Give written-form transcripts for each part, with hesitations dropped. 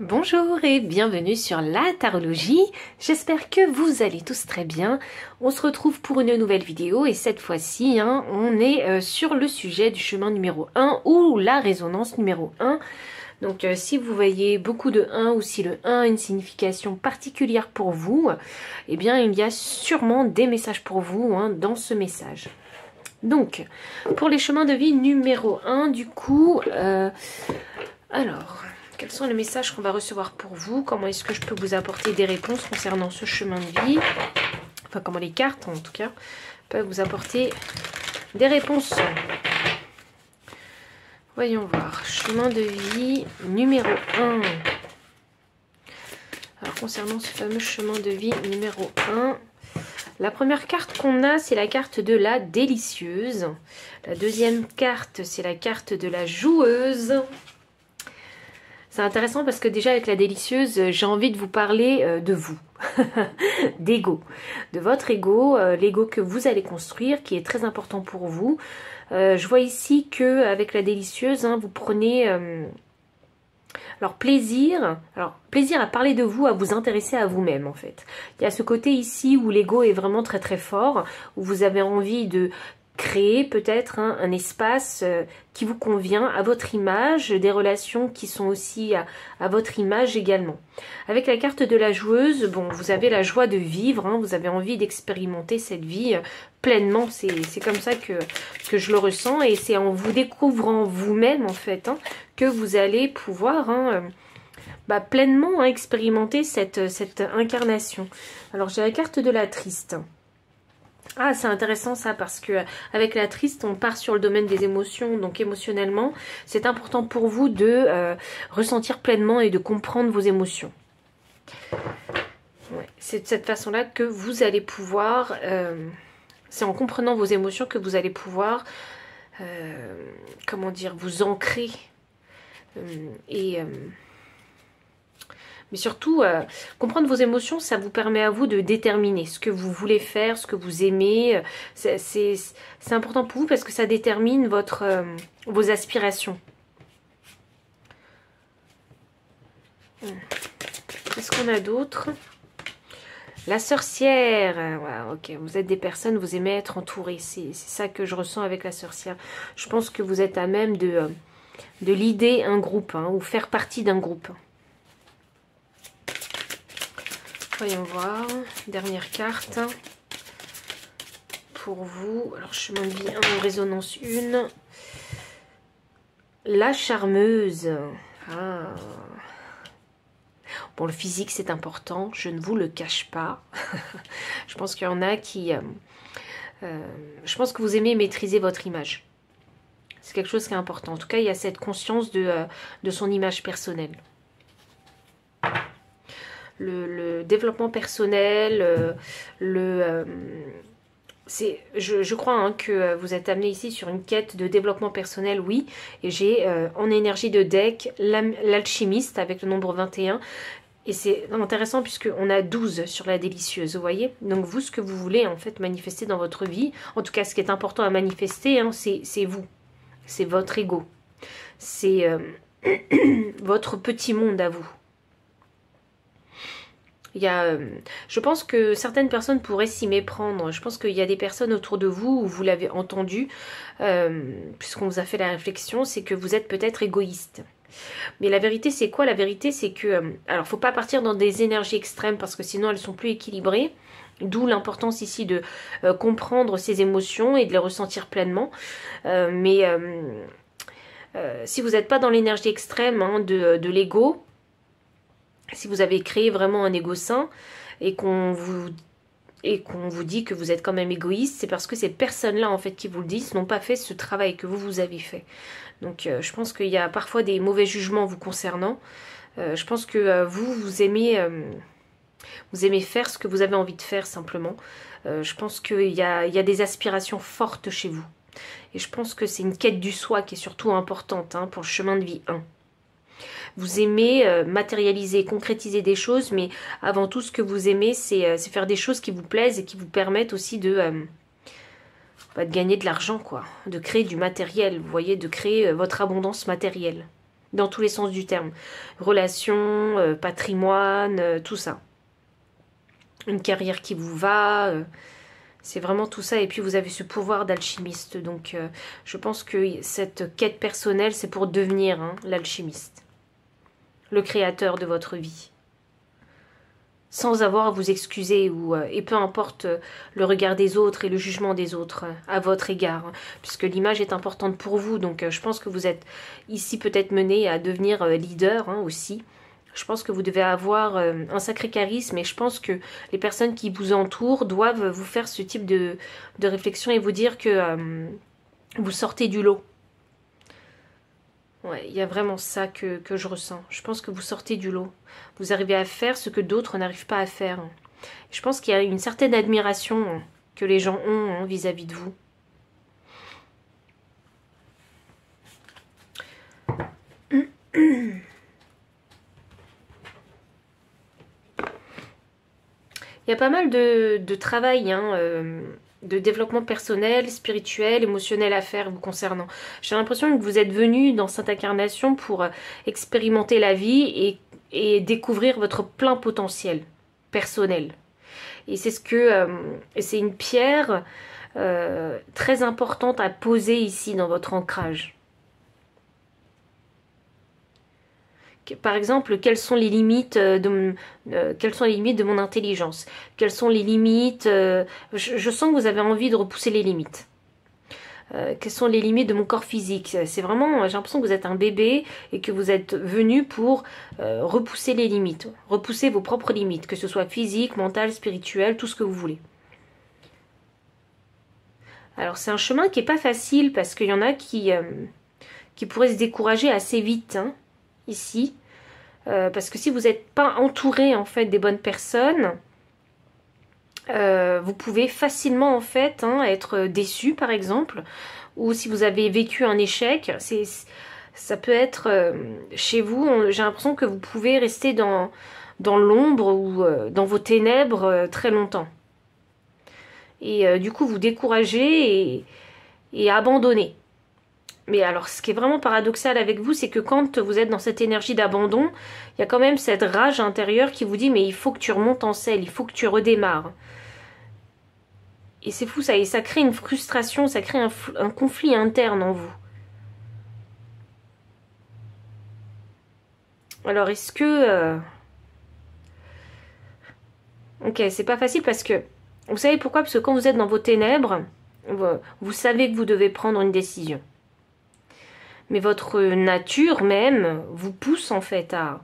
Bonjour et bienvenue sur la tarologie, j'espère que vous allez tous très bien. On se retrouve pour une nouvelle vidéo et cette fois-ci on est sur le sujet du chemin numéro 1 ou la résonance numéro 1. Donc si vous voyez beaucoup de 1 ou si le 1 a une signification particulière pour vous, eh bien il y a sûrement des messages pour vous dans ce message. Donc pour les chemins de vie numéro 1 du coup, alors... quels sont les messages qu'on va recevoir pour vous? Comment est-ce que je peux vous apporter des réponses concernant ce chemin de vie? Enfin, comment les cartes, en tout cas, peuvent vous apporter des réponses. Voyons voir. Chemin de vie numéro 1. Alors, concernant ce fameux chemin de vie numéro 1, la première carte qu'on a, c'est la carte de la délicieuse. La deuxième carte, c'est la carte de la joueuse. C'est intéressant parce que déjà avec la délicieuse, j'ai envie de vous parler de vous, d'ego, de votre ego, l'ego que vous allez construire, qui est très important pour vous. Je vois ici que avec la délicieuse, vous prenez plaisir à parler de vous, à vous intéresser à vous-même en fait. Il y a ce côté ici où l'ego est vraiment très très fort, où vous avez envie de créer peut-être un espace qui vous convient à votre image, des relations qui sont aussi à votre image également. Avec la carte de la joueuse, bon, vous avez la joie de vivre, vous avez envie d'expérimenter cette vie pleinement, c'est comme ça que je le ressens et c'est en vous découvrant vous-même en fait que vous allez pouvoir pleinement expérimenter cette incarnation. Alors j'ai la carte de la triste. Ah, c'est intéressant ça parce que avec la triste, on part sur le domaine des émotions. Donc émotionnellement, c'est important pour vous de ressentir pleinement et de comprendre vos émotions. Ouais, c'est de cette façon-là que vous allez pouvoir... c'est en comprenant vos émotions que vous allez pouvoir, comment dire, vous ancrer. Mais surtout, comprendre vos émotions, ça vous permet à vous de déterminer ce que vous voulez faire, ce que vous aimez. C'est important pour vous parce que ça détermine vos aspirations. Qu'est-ce qu'on a d'autre? La sorcière. Ouais, ok, vous êtes des personnes, vous aimez être entourées. C'est ça que je ressens avec la sorcière. Je pense que vous êtes à même de l'idée un groupe ou faire partie d'un groupe. Voyons voir, dernière carte pour vous. Alors, chemin de vie 1, résonance 1. La charmeuse. Ah. Bon, le physique, c'est important, je ne vous le cache pas. Je pense qu'il y en a qui... je pense que vous aimez maîtriser votre image. C'est quelque chose qui est important. En tout cas, il y a cette conscience de son image personnelle. Le développement personnel, je crois que vous êtes amené ici sur une quête de développement personnel, oui. Et j'ai en énergie de deck l'alchimiste avec le nombre 21. Et c'est intéressant puisqu'on a 12 sur la délicieuse, vous voyez. Donc vous, ce que vous voulez en fait manifester dans votre vie, en tout cas ce qui est important à manifester, c'est vous. C'est votre ego. C'est votre petit monde à vous. Je pense que certaines personnes pourraient s'y méprendre. Je pense qu'il y a des personnes autour de vous où vous l'avez entendu, puisqu'on vous a fait la réflexion, c'est que vous êtes peut-être égoïste. Mais la vérité, c'est quoi? La vérité, c'est que... alors, faut pas partir dans des énergies extrêmes parce que sinon, elles sont plus équilibrées. D'où l'importance ici de comprendre ses émotions et de les ressentir pleinement. Si vous n'êtes pas dans l'énergie extrême de l'ego... si vous avez créé vraiment un ego sain et qu'on vous dit que vous êtes quand même égoïste, c'est parce que ces personnes-là en fait qui vous le disent n'ont pas fait ce travail que vous avez fait. Donc je pense qu'il y a parfois des mauvais jugements vous concernant. Je pense que vous aimez faire ce que vous avez envie de faire simplement. Je pense qu'il y a des aspirations fortes chez vous. Et je pense que c'est une quête du soi qui est surtout importante pour le chemin de vie 1. Vous aimez matérialiser, concrétiser des choses, mais avant tout, ce que vous aimez, c'est faire des choses qui vous plaisent et qui vous permettent aussi de gagner de l'argent, quoi. De créer du matériel, vous voyez, de créer votre abondance matérielle. dans tous les sens du terme. Relations, patrimoine, tout ça. Une carrière qui vous va, c'est vraiment tout ça. Et puis vous avez ce pouvoir d'alchimiste. Donc je pense que cette quête personnelle, c'est pour devenir l'alchimiste. Le créateur de votre vie. Sans avoir à vous excuser, et peu importe le regard des autres et le jugement des autres à votre égard, puisque l'image est importante pour vous, donc je pense que vous êtes ici peut-être mené à devenir leader aussi. Je pense que vous devez avoir un sacré charisme, et je pense que les personnes qui vous entourent doivent vous faire ce type de réflexion et vous dire que vous sortez du lot. Ouais, il y a vraiment ça que je ressens. Je pense que vous sortez du lot. Vous arrivez à faire ce que d'autres n'arrivent pas à faire. Je pense qu'il y a une certaine admiration que les gens ont vis-à-vis de vous. Il y a pas mal de travail, de développement personnel, spirituel, émotionnel à faire vous concernant. J'ai l'impression que vous êtes venu dans cette incarnation pour expérimenter la vie et découvrir votre plein potentiel personnel. Et c'est c'est une pierre très importante à poser ici dans votre ancrage. Par exemple, quelles sont les limites de mon intelligence? Quelles sont les limites je sens que vous avez envie de repousser les limites. Quelles sont les limites de mon corps physique? C'est vraiment, j'ai l'impression que vous êtes un bébé et que vous êtes venu pour repousser les limites, repousser vos propres limites, que ce soit physique, mentale, spirituelle, tout ce que vous voulez. Alors c'est un chemin qui n'est pas facile parce qu'il y en a qui pourraient se décourager assez vite, ici, parce que si vous n'êtes pas entouré en fait des bonnes personnes, vous pouvez facilement en fait être déçu par exemple, ou si vous avez vécu un échec, ça peut être chez vous, j'ai l'impression que vous pouvez rester dans l'ombre ou dans vos ténèbres très longtemps. Et du coup vous décourager et abandonner. Mais alors, ce qui est vraiment paradoxal avec vous, c'est que quand vous êtes dans cette énergie d'abandon, il y a quand même cette rage intérieure qui vous dit « mais il faut que tu remontes en selle, il faut que tu redémarres ». Et c'est fou ça, et ça crée une frustration, ça crée un conflit interne en vous. Alors, est-ce que... Ok, c'est pas facile parce que... Vous savez pourquoi? Parce que quand vous êtes dans vos ténèbres, vous savez que vous devez prendre une décision. Mais votre nature même vous pousse en fait à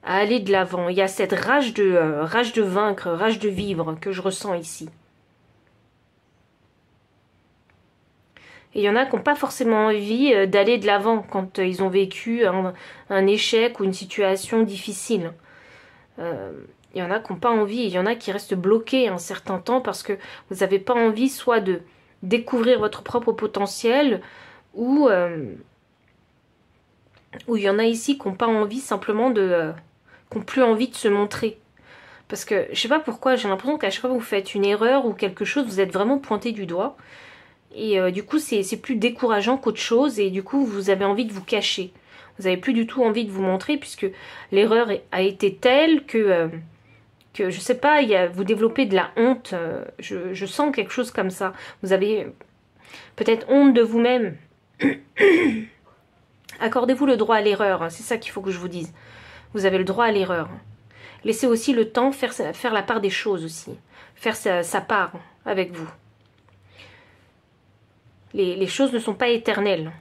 aller de l'avant. Il y a cette rage de vaincre, rage de vivre que je ressens ici. Et il y en a qui n'ont pas forcément envie d'aller de l'avant quand ils ont vécu un échec ou une situation difficile. Il y en a qui n'ont pas envie, il y en a qui restent bloqués un certain temps parce que vous n'avez pas envie soit de découvrir votre propre potentiel ou il y en a ici qui n'ont pas envie simplement qui n'ont plus envie de se montrer. Parce que, je sais pas pourquoi, j'ai l'impression qu'à chaque fois que vous faites une erreur ou quelque chose, vous êtes vraiment pointé du doigt. Et du coup, c'est plus décourageant qu'autre chose. Et du coup, vous avez envie de vous cacher. Vous n'avez plus du tout envie de vous montrer puisque l'erreur a été telle que je sais pas, vous développez de la honte. Je sens quelque chose comme ça. Vous avez peut-être honte de vous-même. Accordez-vous le droit à l'erreur, c'est ça qu'il faut que je vous dise. Vous avez le droit à l'erreur. Laissez aussi le temps faire la part des choses aussi. Faire sa part avec vous. Les choses ne sont pas éternelles.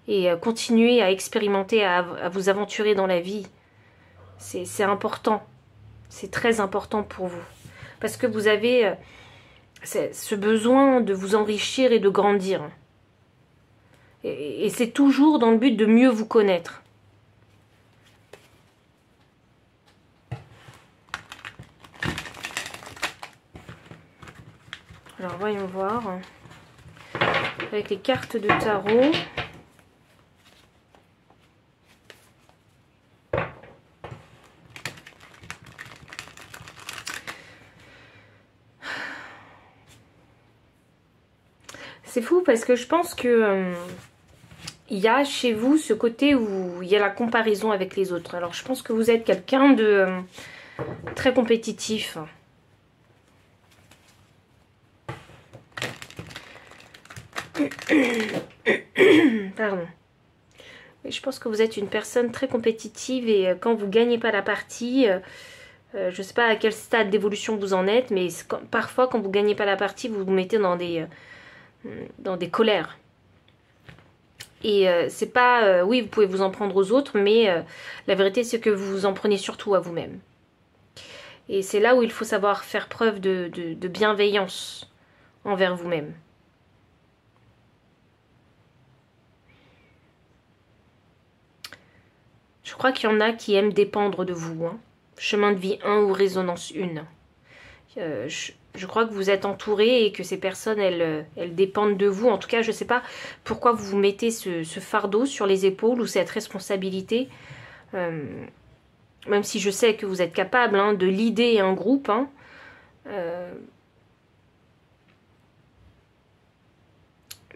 Et continuez à expérimenter, à vous aventurer dans la vie. C'est important. C'est très important pour vous. Parce que vous avez ce besoin de vous enrichir et de grandir. Et c'est toujours dans le but de mieux vous connaître. Alors voyons voir. Avec les cartes de tarot. C'est fou parce que je pense que il y a chez vous ce côté où il y a la comparaison avec les autres. Alors je pense que vous êtes quelqu'un de très compétitif. Pardon. Je pense que vous êtes une personne très compétitive et quand vous gagnez pas la partie, je ne sais pas à quel stade d'évolution vous en êtes, mais parfois quand vous gagnez pas la partie, vous vous mettez dans des colères. Et c'est pas... oui, vous pouvez vous en prendre aux autres, mais la vérité c'est que vous vous en prenez surtout à vous-même. Et c'est là où il faut savoir faire preuve de bienveillance envers vous-même. Je crois qu'il y en a qui aiment dépendre de vous. Hein. Chemin de vie 1 ou résonance 1. Je crois que vous êtes entouré et que ces personnes, elles dépendent de vous. En tout cas, je ne sais pas pourquoi vous vous mettez ce fardeau sur les épaules ou cette responsabilité. Même si je sais que vous êtes capable hein, de leader un groupe. Hein,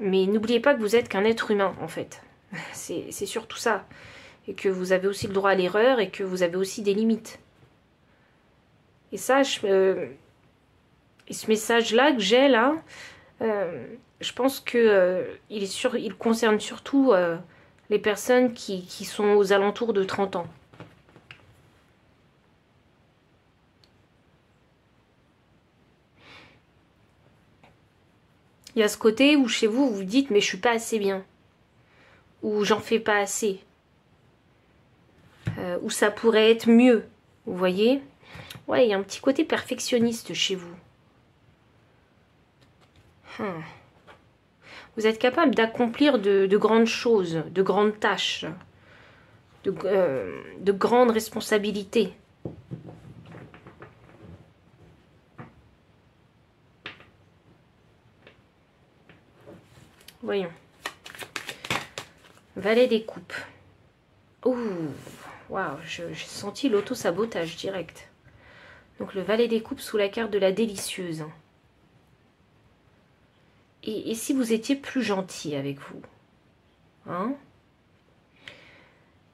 mais n'oubliez pas que vous êtes qu'un être humain, en fait. C'est surtout ça. Et que vous avez aussi le droit à l'erreur et que vous avez aussi des limites. Et ça, et ce message-là que j'ai là, je pense que il concerne surtout les personnes qui sont aux alentours de 30 ans. Il y a ce côté où chez vous, vous vous dites mais je suis pas assez bien. Ou j'en fais pas assez. Ou ça pourrait être mieux. Vous voyez? Ouais, il y a un petit côté perfectionniste chez vous. Vous êtes capable d'accomplir de grandes choses, de grandes tâches, de grandes responsabilités. Voyons. Valet des coupes. Ouh, waouh, j'ai senti l'auto-sabotage direct. Donc le valet des coupes sous la carte de la délicieuse. Et si vous étiez plus gentil avec vous, hein?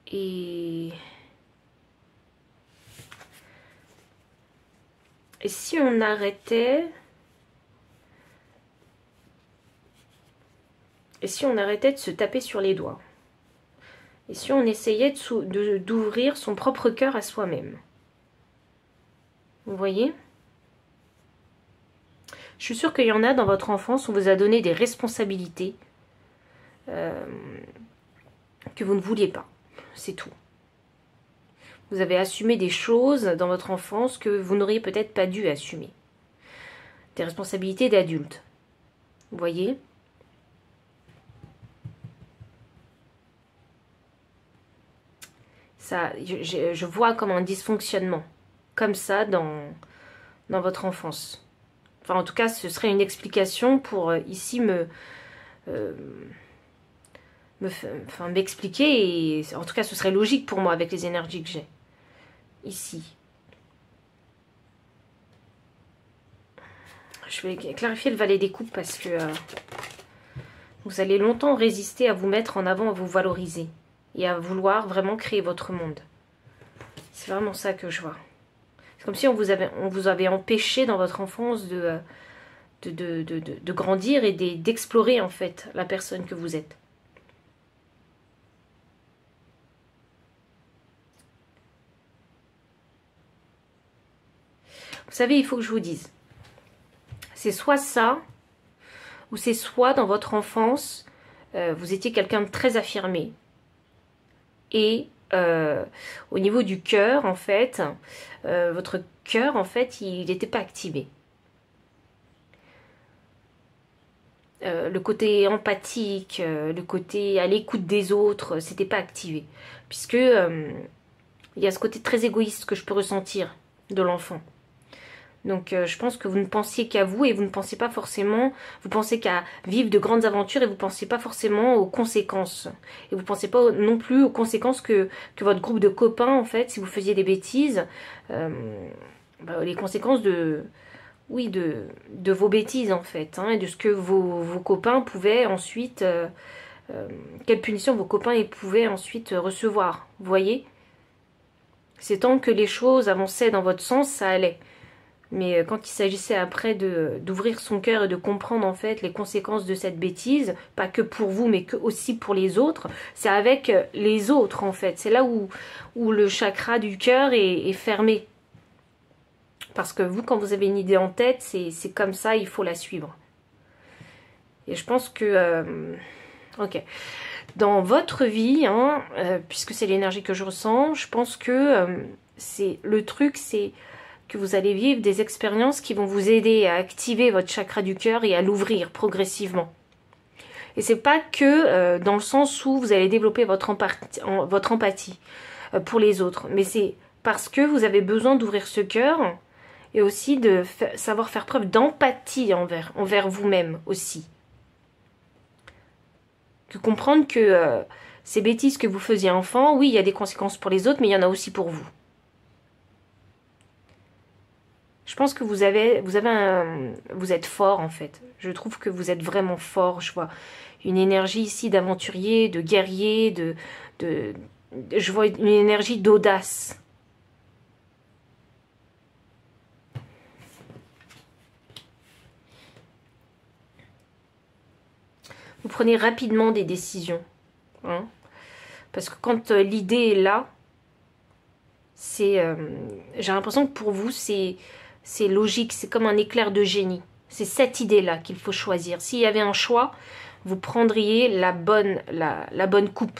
Et si on arrêtait... Et si on arrêtait de se taper sur les doigts? Et si on essayait d'ouvrir son propre cœur à soi-même? Vous voyez? Je suis sûre qu'il y en a dans votre enfance, on vous a donné des responsabilités que vous ne vouliez pas. C'est tout. Vous avez assumé des choses dans votre enfance que vous n'auriez peut-être pas dû assumer. Des responsabilités d'adulte. Vous voyez? Ça, je vois comme un dysfonctionnement. Comme ça dans votre enfance. Enfin, en tout cas, ce serait une explication pour ici m'expliquer. Et en tout cas, ce serait logique pour moi avec les énergies que j'ai. Ici. Je vais clarifier le valet des coupes parce que vous allez longtemps résister à vous mettre en avant, à vous valoriser. Et à vouloir vraiment créer votre monde. C'est vraiment ça que je vois. C'est comme si on vous avait empêché dans votre enfance de grandir et d'explorer en fait la personne que vous êtes. Vous savez, il faut que je vous dise. C'est soit ça, ou c'est soit dans votre enfance, vous étiez quelqu'un de très affirmé. Et au niveau du cœur, en fait, votre cœur, en fait, il n'était pas activé. Le côté empathique, le côté à l'écoute des autres, c'était pas activé. Puisque il y a ce côté très égoïste que je peux ressentir de l'enfant. Donc je pense que vous ne pensiez qu'à vous et vous ne pensez pas forcément, vous pensez qu'à vivre de grandes aventures et vous ne pensez pas forcément aux conséquences. Et vous ne pensez pas non plus aux conséquences que votre groupe de copains, en fait, si vous faisiez des bêtises, les conséquences de vos bêtises, en fait, hein, et de ce que vos copains pouvaient ensuite quelle punition vos copains pouvaient ensuite recevoir. Vous voyez? C'est tant que les choses avançaient dans votre sens, ça allait. Mais quand il s'agissait après d'ouvrir son cœur et de comprendre en fait les conséquences de cette bêtise, pas que pour vous mais que aussi pour les autres, c'est avec les autres en fait. C'est là où le chakra du cœur est fermé. Parce que vous, quand vous avez une idée en tête, c'est comme ça, il faut la suivre. Et je pense que... ok. Dans votre vie, hein, puisque c'est l'énergie que je ressens, je pense que le truc, c'est que vous allez vivre des expériences qui vont vous aider à activer votre chakra du cœur et à l'ouvrir progressivement. Et c'est pas que dans le sens où vous allez développer votre empathie pour les autres, mais c'est parce que vous avez besoin d'ouvrir ce cœur et aussi de savoir faire preuve d'empathie envers vous-même aussi. De comprendre que ces bêtises que vous faisiez enfant, oui, il y a des conséquences pour les autres, mais il y en a aussi pour vous. Je pense que vous êtes fort en fait. Je trouve que vous êtes vraiment fort. Je vois une énergie ici d'aventurier, de guerrier, je vois une énergie d'audace. Vous prenez rapidement des décisions. Hein, parce que quand l'idée est là, j'ai l'impression que pour vous, c'est logique, c'est comme un éclair de génie. C'est cette idée-là qu'il faut choisir. S'il y avait un choix, vous prendriez la bonne coupe.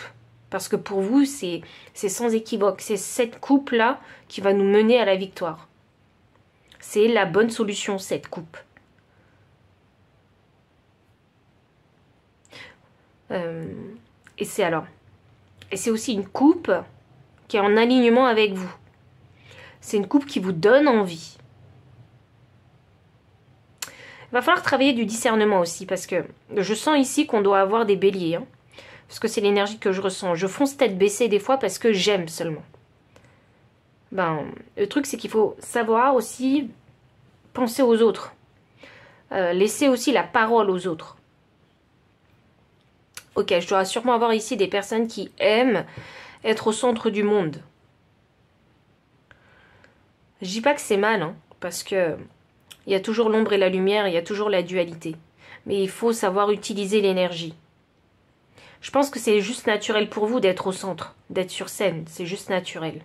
Parce que pour vous, c'est sans équivoque. C'est cette coupe-là qui va nous mener à la victoire. C'est la bonne solution, cette coupe. Et c'est aussi une coupe qui est en alignement avec vous. C'est une coupe qui vous donne envie. Il va falloir travailler du discernement aussi, parce que je sens ici qu'on doit avoir des béliers. Hein, parce que c'est l'énergie que je ressens. Je fonce tête baissée des fois parce que j'aime seulement. Le truc, c'est qu'il faut savoir aussi penser aux autres. Laisser aussi la parole aux autres. Ok, je dois sûrement avoir ici des personnes qui aiment être au centre du monde. Je dis pas que c'est mal, hein, parce que il y a toujours l'ombre et la lumière, il y a toujours la dualité. Mais il faut savoir utiliser l'énergie. Je pense que c'est juste naturel pour vous d'être au centre, d'être sur scène. C'est juste naturel.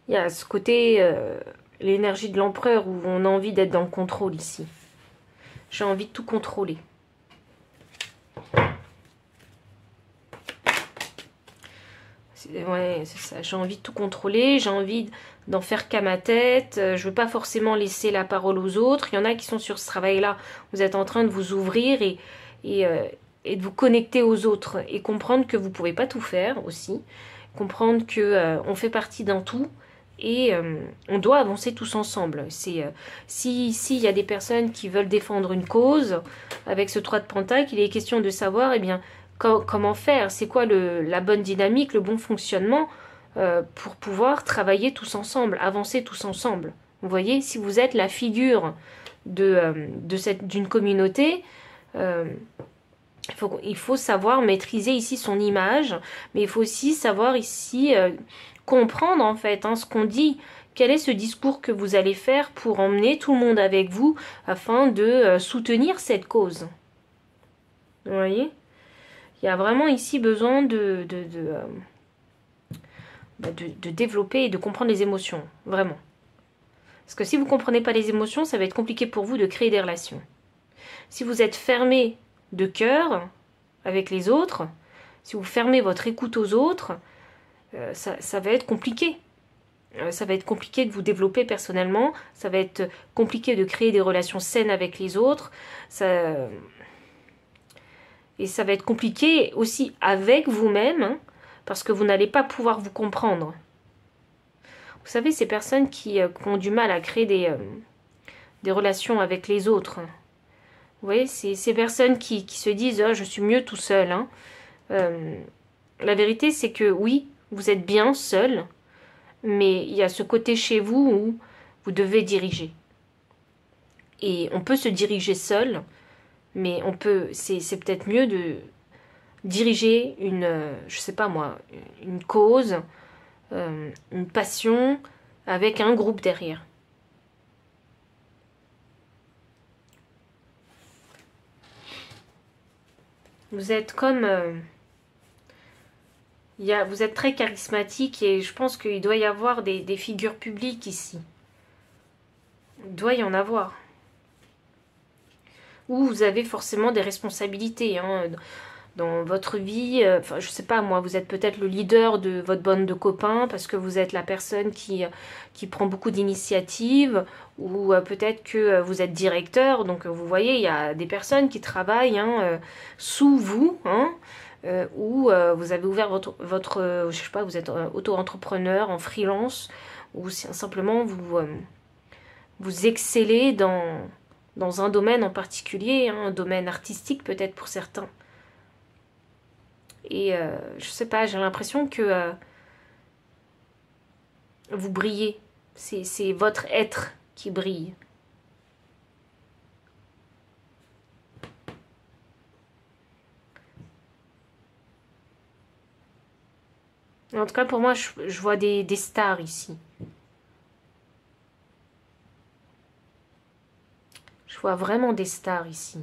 Il y a ce côté, l'énergie de l'empereur, où on a envie d'être dans le contrôle ici. J'ai envie de tout contrôler. Ouais, c'est ça. J'ai envie de tout contrôler, j'ai envie d'en faire qu'à ma tête. Je veux pas forcément laisser la parole aux autres. Il y en a qui sont sur ce travail-là. Vous êtes en train de vous ouvrir et de vous connecter aux autres et comprendre que vous pouvez pas tout faire aussi. Comprendre que on fait partie d'un tout et on doit avancer tous ensemble. S'il y a des personnes qui veulent défendre une cause avec ce 3 de Pentacle, il est question de savoir, eh bien, comment faire, c'est quoi la bonne dynamique, le bon fonctionnement pour pouvoir travailler tous ensemble, avancer tous ensemble. Vous voyez, si vous êtes la figure d'une communauté, il faut savoir maîtriser ici son image, mais il faut aussi savoir ici comprendre en fait ce qu'on dit. Quel est ce discours que vous allez faire pour emmener tout le monde avec vous afin de soutenir cette cause? Vous voyez? Il y a vraiment ici besoin de développer et de comprendre les émotions, vraiment. Parce que si vous ne comprenez pas les émotions, ça va être compliqué pour vous de créer des relations. Si vous êtes fermé de cœur avec les autres, si vous fermez votre écoute aux autres, ça va être compliqué. Ça va être compliqué de vous développer personnellement, ça va être compliqué de créer des relations saines avec les autres, et ça va être compliqué aussi avec vous-même, hein, parce que vous n'allez pas pouvoir vous comprendre. Vous savez, ces personnes qui ont du mal à créer des relations avec les autres. Vous voyez, ces personnes qui se disent « Oh, je suis mieux tout seul. Hein ». La vérité, c'est que oui, vous êtes bien seul, mais il y a ce côté chez vous où vous devez diriger. Et on peut se diriger seul, mais c'est peut-être mieux de diriger je sais pas moi, une cause, une passion, avec un groupe derrière. Vous êtes comme... vous êtes très charismatique et je pense qu'il doit y avoir des figures publiques ici. Il doit y en avoir. Ou vous avez forcément des responsabilités dans votre vie. Enfin, je sais pas, moi, vous êtes peut-être le leader de votre bande de copains parce que vous êtes la personne qui prend beaucoup d'initiatives. Ou peut-être que vous êtes directeur. Donc, vous voyez, il y a des personnes qui travaillent sous vous, ou vous avez ouvert votre je sais pas, vous êtes auto-entrepreneur en freelance, ou simplement vous excellez dans un domaine en particulier, un domaine artistique peut-être pour certains. Et je sais pas, j'ai l'impression que vous brillez. C'est votre être qui brille. En tout cas, pour moi, je vois des stars ici. Je vois vraiment des stars ici.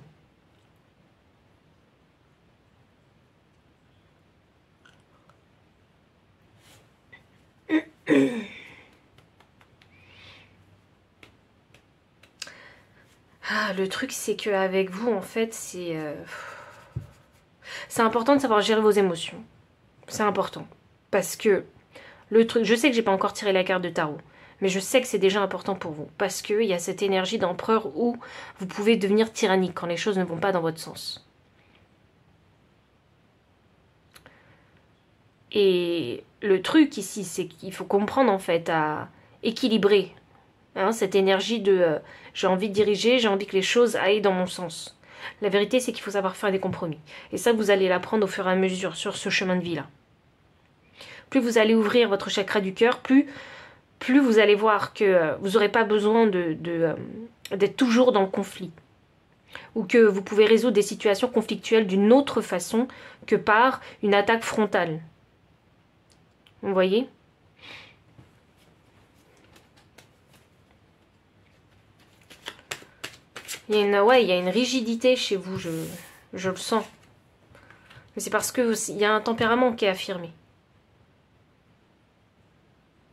Ah, le truc, c'est qu'avec vous, en fait, c'est important de savoir gérer vos émotions. C'est important. Parce que le truc, je sais que j'ai pas encore tiré la carte de tarot, mais je sais que c'est déjà important pour vous. Parce qu'il y a cette énergie d'empereur où vous pouvez devenir tyrannique quand les choses ne vont pas dans votre sens. Et le truc ici, c'est qu'il faut comprendre en fait à équilibrer cette énergie de j'ai envie de diriger, j'ai envie que les choses aillent dans mon sens. La vérité, c'est qu'il faut savoir faire des compromis. Et ça, vous allez l'apprendre au fur et à mesure sur ce chemin de vie-là. Plus vous allez ouvrir votre chakra du cœur, plus vous allez voir que vous n'aurez pas besoin d'être toujours dans le conflit. Ou que vous pouvez résoudre des situations conflictuelles d'une autre façon que par une attaque frontale. Vous voyez ? il y a une rigidité chez vous, je le sens. Mais c'est parce qu'il y a un tempérament qui est affirmé.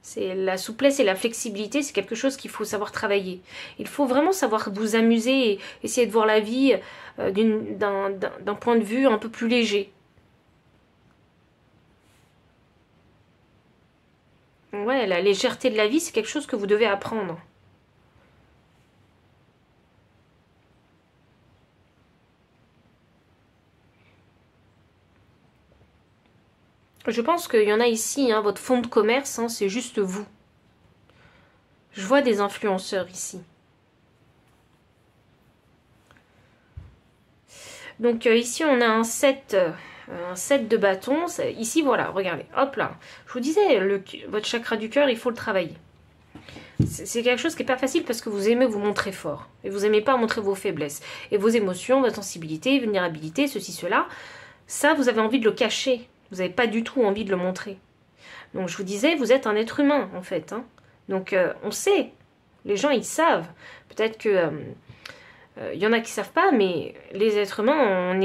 C'est la souplesse et la flexibilité, c'est quelque chose qu'il faut savoir travailler. Il faut vraiment savoir vous amuser et essayer de voir la vie d'un point de vue un peu plus léger. Ouais, la légèreté de la vie, c'est quelque chose que vous devez apprendre. Je pense qu'il y en a ici, votre fonds de commerce, c'est juste vous. Je vois des influenceurs ici. Donc ici, on a un set de bâtons. Ici, voilà, regardez, hop là. Je vous disais, votre chakra du cœur, il faut le travailler. C'est quelque chose qui n'est pas facile parce que vous aimez vous montrer fort. Et vous n'aimez pas montrer vos faiblesses. Et vos émotions, votre sensibilité, vulnérabilité, ceci, cela. Ça, vous avez envie de le cacher. Vous n'avez pas du tout envie de le montrer. Donc je vous disais, vous êtes un être humain en fait. Donc on sait, les gens ils savent. Peut-être que y en a qui savent pas, mais les êtres humains,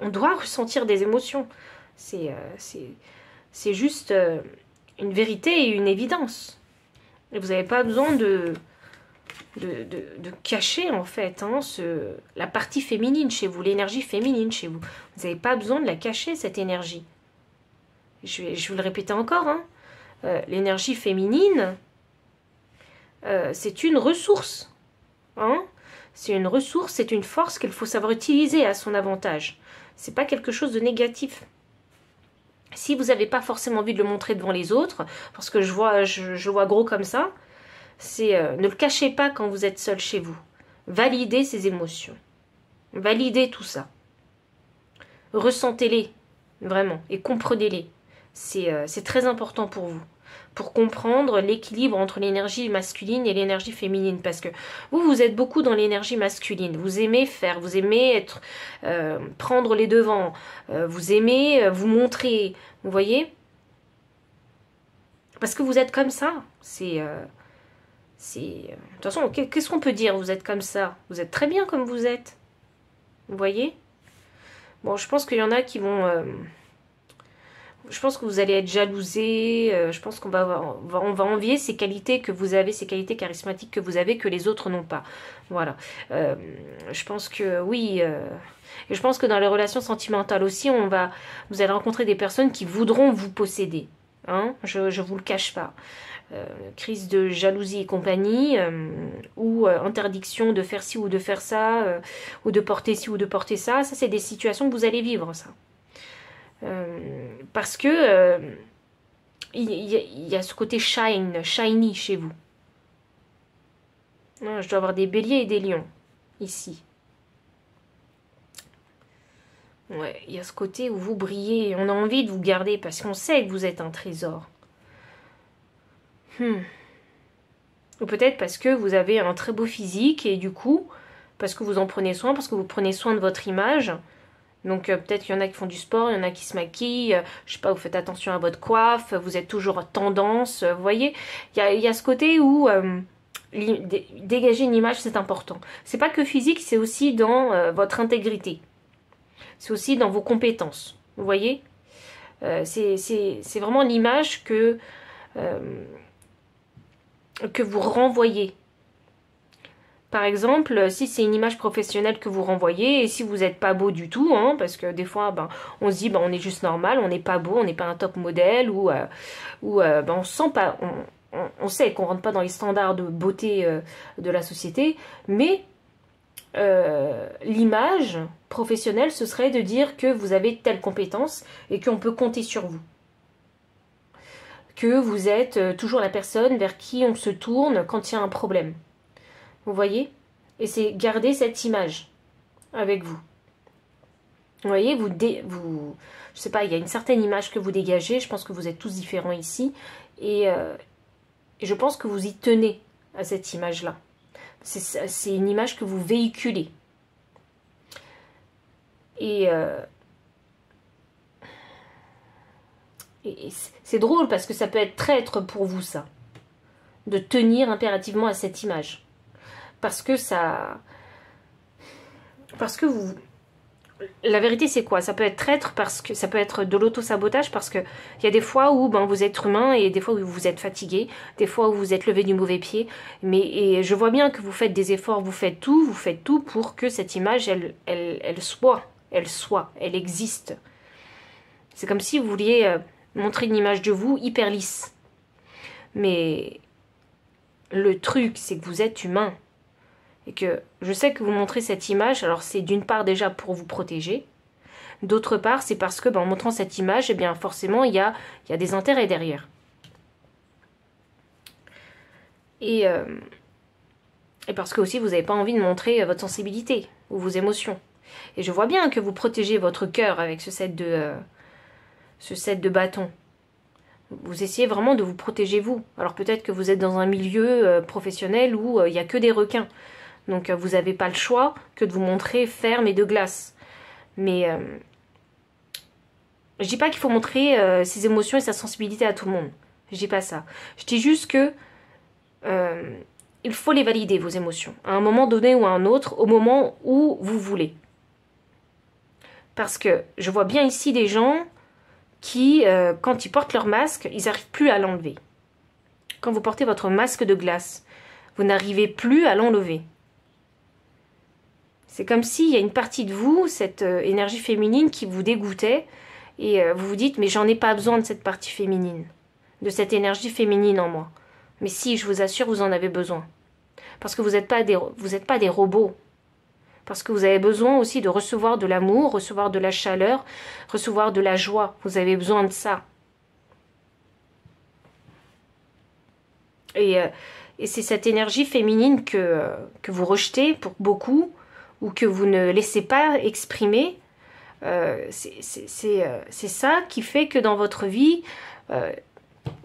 on doit ressentir des émotions. C'est juste une vérité et une évidence. Et vous n'avez pas besoin de cacher en fait la partie féminine chez vous, l'énergie féminine chez vous. Vous n'avez pas besoin de la cacher, cette énergie. Je vais vous le répéter encore. L'énergie féminine, c'est une ressource. C'est une ressource, c'est une force qu'il faut savoir utiliser à son avantage. C'est pas quelque chose de négatif. Si vous n'avez pas forcément envie de le montrer devant les autres, parce que je vois gros comme ça, ne le cachez pas quand vous êtes seul chez vous. Validez ces émotions. Validez tout ça. Ressentez-les, vraiment, et comprenez-les. C'est très important pour vous. pour comprendre l'équilibre entre l'énergie masculine et l'énergie féminine. Parce que vous êtes beaucoup dans l'énergie masculine. Vous aimez faire, vous aimez être, prendre les devants, vous aimez vous montrer, vous voyez? Parce que vous êtes comme ça. De toute façon, qu'est-ce qu'on peut dire? Vous êtes comme ça. Vous êtes très bien comme vous êtes. Vous voyez? Bon, je pense qu'il y en a qui vont... je pense que vous allez être jalousé. Je pense qu'on on va envier ces qualités que vous avez, ces qualités charismatiques que vous avez, que les autres n'ont pas. Voilà. Je pense que oui... et je pense que dans les relations sentimentales aussi, vous allez rencontrer des personnes qui voudront vous posséder. Hein, je vous le cache pas. Crise de jalousie et compagnie, ou interdiction de faire ci ou de faire ça, ou de porter ci ou de porter ça, c'est des situations que vous allez vivre, ça. Parce que il y a ce côté shiny chez vous. Je dois avoir des béliers et des lions, ici. Ouais, il y a ce côté où vous brillez, on a envie de vous garder parce qu'on sait que vous êtes un trésor. Ou peut-être parce que vous avez un très beau physique et du coup, parce que vous en prenez soin, parce que vous prenez soin de votre image. Donc peut-être qu'il y en a qui font du sport, il y en a qui se maquillent, je sais pas, vous faites attention à votre coiffe, vous êtes toujours tendance, vous voyez. Il y a ce côté où dégager une image, c'est important. C'est pas que physique, c'est aussi dans votre intégrité. C'est aussi dans vos compétences, vous voyez. C'est vraiment l'image que vous renvoyez. Par exemple, si c'est une image professionnelle que vous renvoyez, et si vous n'êtes pas beau du tout, hein, parce que des fois, on se dit, on est juste normal, on n'est pas beau, on n'est pas un top modèle, ou on sent pas, on sait qu'on rentre pas dans les standards de beauté de la société, mais l'image professionnelle, ce serait de dire que vous avez telle compétence et qu'on peut compter sur vous. Que vous êtes toujours la personne vers qui on se tourne quand il y a un problème. Vous voyez? Et c'est garder cette image avec vous. Vous voyez, je sais pas, il y a une certaine image que vous dégagez. Je pense que vous êtes tous différents ici. Et je pense que vous y tenez à cette image-là. C'est une image que vous véhiculez. Et c'est drôle parce que ça peut être traître pour vous, ça. De tenir impérativement à cette image. Parce que vous... La vérité, c'est quoi? Ça peut être traître parce que ça peut être de l'auto-sabotage parce que il y a des fois où vous êtes humain et des fois où vous êtes fatigué, des fois où vous êtes levé du mauvais pied. Et je vois bien que vous faites des efforts, vous faites tout pour que cette image, elle existe. C'est comme si vous vouliez montrer une image de vous hyper lisse. Mais le truc, c'est que vous êtes humain. Et que je sais que vous montrez cette image, alors c'est d'une part déjà pour vous protéger, d'autre part c'est parce que en montrant cette image, eh bien forcément il y a des intérêts derrière. Et parce que aussi vous n'avez pas envie de montrer votre sensibilité ou vos émotions. Et je vois bien que vous protégez votre cœur avec ce set de bâtons. Vous essayez vraiment de vous protéger vous. Alors peut-être que vous êtes dans un milieu professionnel où il n'y a que des requins. Donc vous n'avez pas le choix que de vous montrer ferme et de glace. Mais je dis pas qu'il faut montrer ses émotions et sa sensibilité à tout le monde. Je dis pas ça. Je dis juste que il faut les valider, vos émotions, à un moment donné ou à un autre, au moment où vous voulez. Parce que je vois bien ici des gens qui, quand ils portent leur masque, ils n'arrivent plus à l'enlever. Quand vous portez votre masque de glace, vous n'arrivez plus à l'enlever. C'est comme s'il y a une partie de vous, cette énergie féminine qui vous dégoûtait, et vous vous dites, mais j'en ai pas besoin de cette partie féminine, de cette énergie féminine en moi. Mais si, je vous assure, vous en avez besoin. Parce que vous n'êtes pas des robots. Parce que vous avez besoin aussi de recevoir de l'amour, recevoir de la chaleur, recevoir de la joie. Vous avez besoin de ça. Et c'est cette énergie féminine que vous rejetez pour beaucoup, ou que vous ne laissez pas exprimer. C'est ça qui fait que dans votre vie,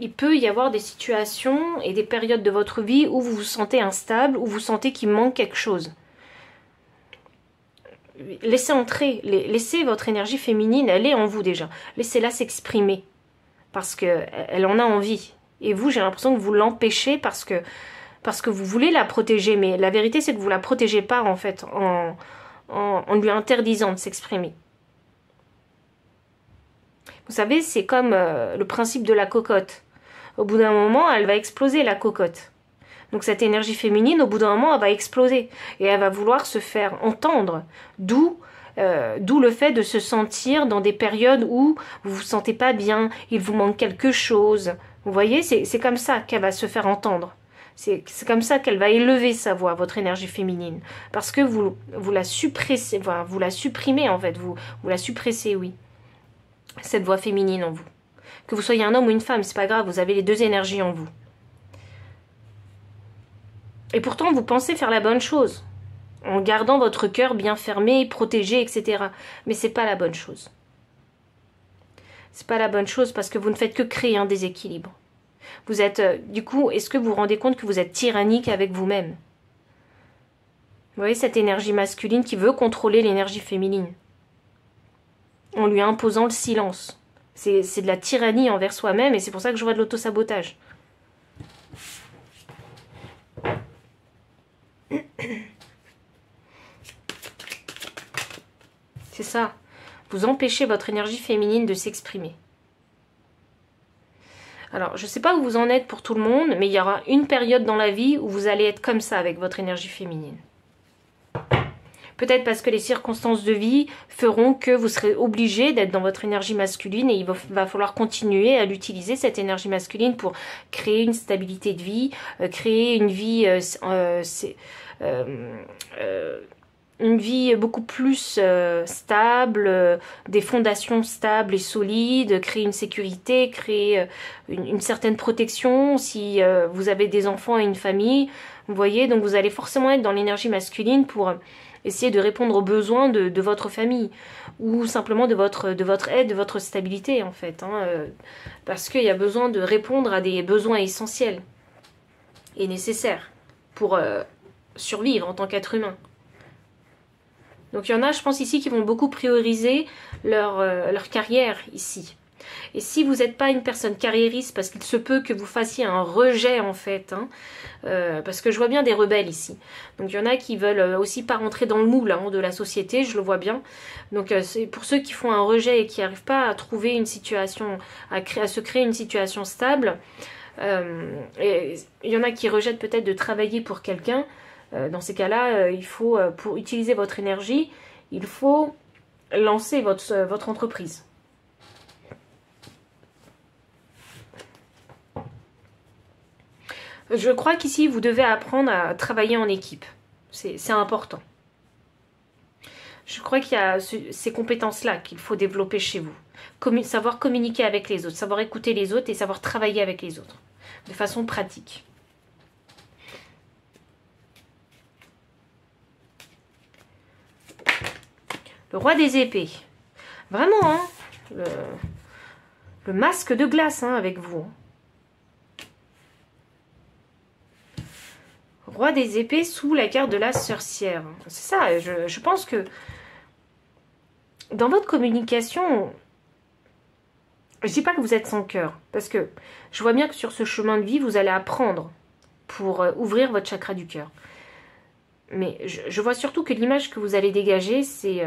il peut y avoir des situations et des périodes de votre vie où vous vous sentez instable, où vous sentez qu'il manque quelque chose. Laissez entrer, laissez votre énergie féminine, elle est en vous déjà. Laissez-la s'exprimer, parce qu'elle en a envie. Et vous, j'ai l'impression que vous l'empêchez parce que vous voulez la protéger, mais la vérité c'est que vous ne la protégez pas en fait, en lui interdisant de s'exprimer. Vous savez, c'est comme le principe de la cocotte. Au bout d'un moment, elle va exploser la cocotte. Donc cette énergie féminine, au bout d'un moment, elle va exploser. Et elle va vouloir se faire entendre. D'où le fait de se sentir dans des périodes où vous vous sentez pas bien, il vous manque quelque chose. Vous voyez, c'est comme ça qu'elle va se faire entendre. C'est comme ça qu'elle va élever sa voix, votre énergie féminine. Parce que vous la suppressez, enfin, vous la supprimez en fait, vous la suppressez, oui. Cette voix féminine en vous. Que vous soyez un homme ou une femme, c'est pas grave, vous avez les deux énergies en vous. Et pourtant, vous pensez faire la bonne chose, en gardant votre cœur bien fermé, protégé, etc. Mais c'est pas la bonne chose. C'est pas la bonne chose parce que vous ne faites que créer un déséquilibre. Vous êtes, du coup, est-ce que vous vous rendez compte que vous êtes tyrannique avec vous-même? Vous voyez cette énergie masculine qui veut contrôler l'énergie féminine, en lui imposant le silence. C'est de la tyrannie envers soi-même et c'est pour ça que je vois de l'autosabotage. C'est ça. Vous empêchez votre énergie féminine de s'exprimer. Alors, je ne sais pas où vous en êtes pour tout le monde, mais il y aura une période dans la vie où vous allez être comme ça avec votre énergie féminine. Peut-être parce que les circonstances de vie feront que vous serez obligé d'être dans votre énergie masculine et il va falloir continuer à l'utiliser, cette énergie masculine, pour créer une stabilité de vie, créer une vie beaucoup plus stable, des fondations stables et solides, créer une sécurité, créer une certaine protection si vous avez des enfants et une famille. Vous voyez, donc vous allez forcément être dans l'énergie masculine pour essayer de répondre aux besoins de votre famille ou simplement de votre aide, de votre stabilité en fait. Parce qu'il y a besoin de répondre à des besoins essentiels et nécessaires pour survivre en tant qu'être humain. Donc il y en a, je pense ici, qui vont beaucoup prioriser leur carrière ici. Et si vous n'êtes pas une personne carriériste, parce qu'il se peut que vous fassiez un rejet en fait, parce que je vois bien des rebelles ici. Donc il y en a qui veulent aussi pas rentrer dans le moule de la société, je le vois bien. Donc c'est pour ceux qui font un rejet et qui n'arrivent pas à trouver une situation, à se créer une situation stable. Et il y en a qui rejettent peut-être de travailler pour quelqu'un. Dans ces cas-là, il faut, pour utiliser votre énergie, il faut lancer votre entreprise. Je crois qu'ici, vous devez apprendre à travailler en équipe. C'est important. Je crois qu'il y a ces compétences-là qu'il faut développer chez vous. Savoir communiquer avec les autres, savoir écouter les autres et savoir travailler avec les autres. De façon pratique. Le roi des épées. Vraiment, le masque de glace avec vous. Roi des épées sous la carte de la sorcière. C'est ça, je pense que dans votre communication, je ne dis pas que vous êtes sans cœur, parce que je vois bien que sur ce chemin de vie, vous allez apprendre pour ouvrir votre chakra du cœur. Mais je vois surtout que l'image que vous allez dégager, c'est...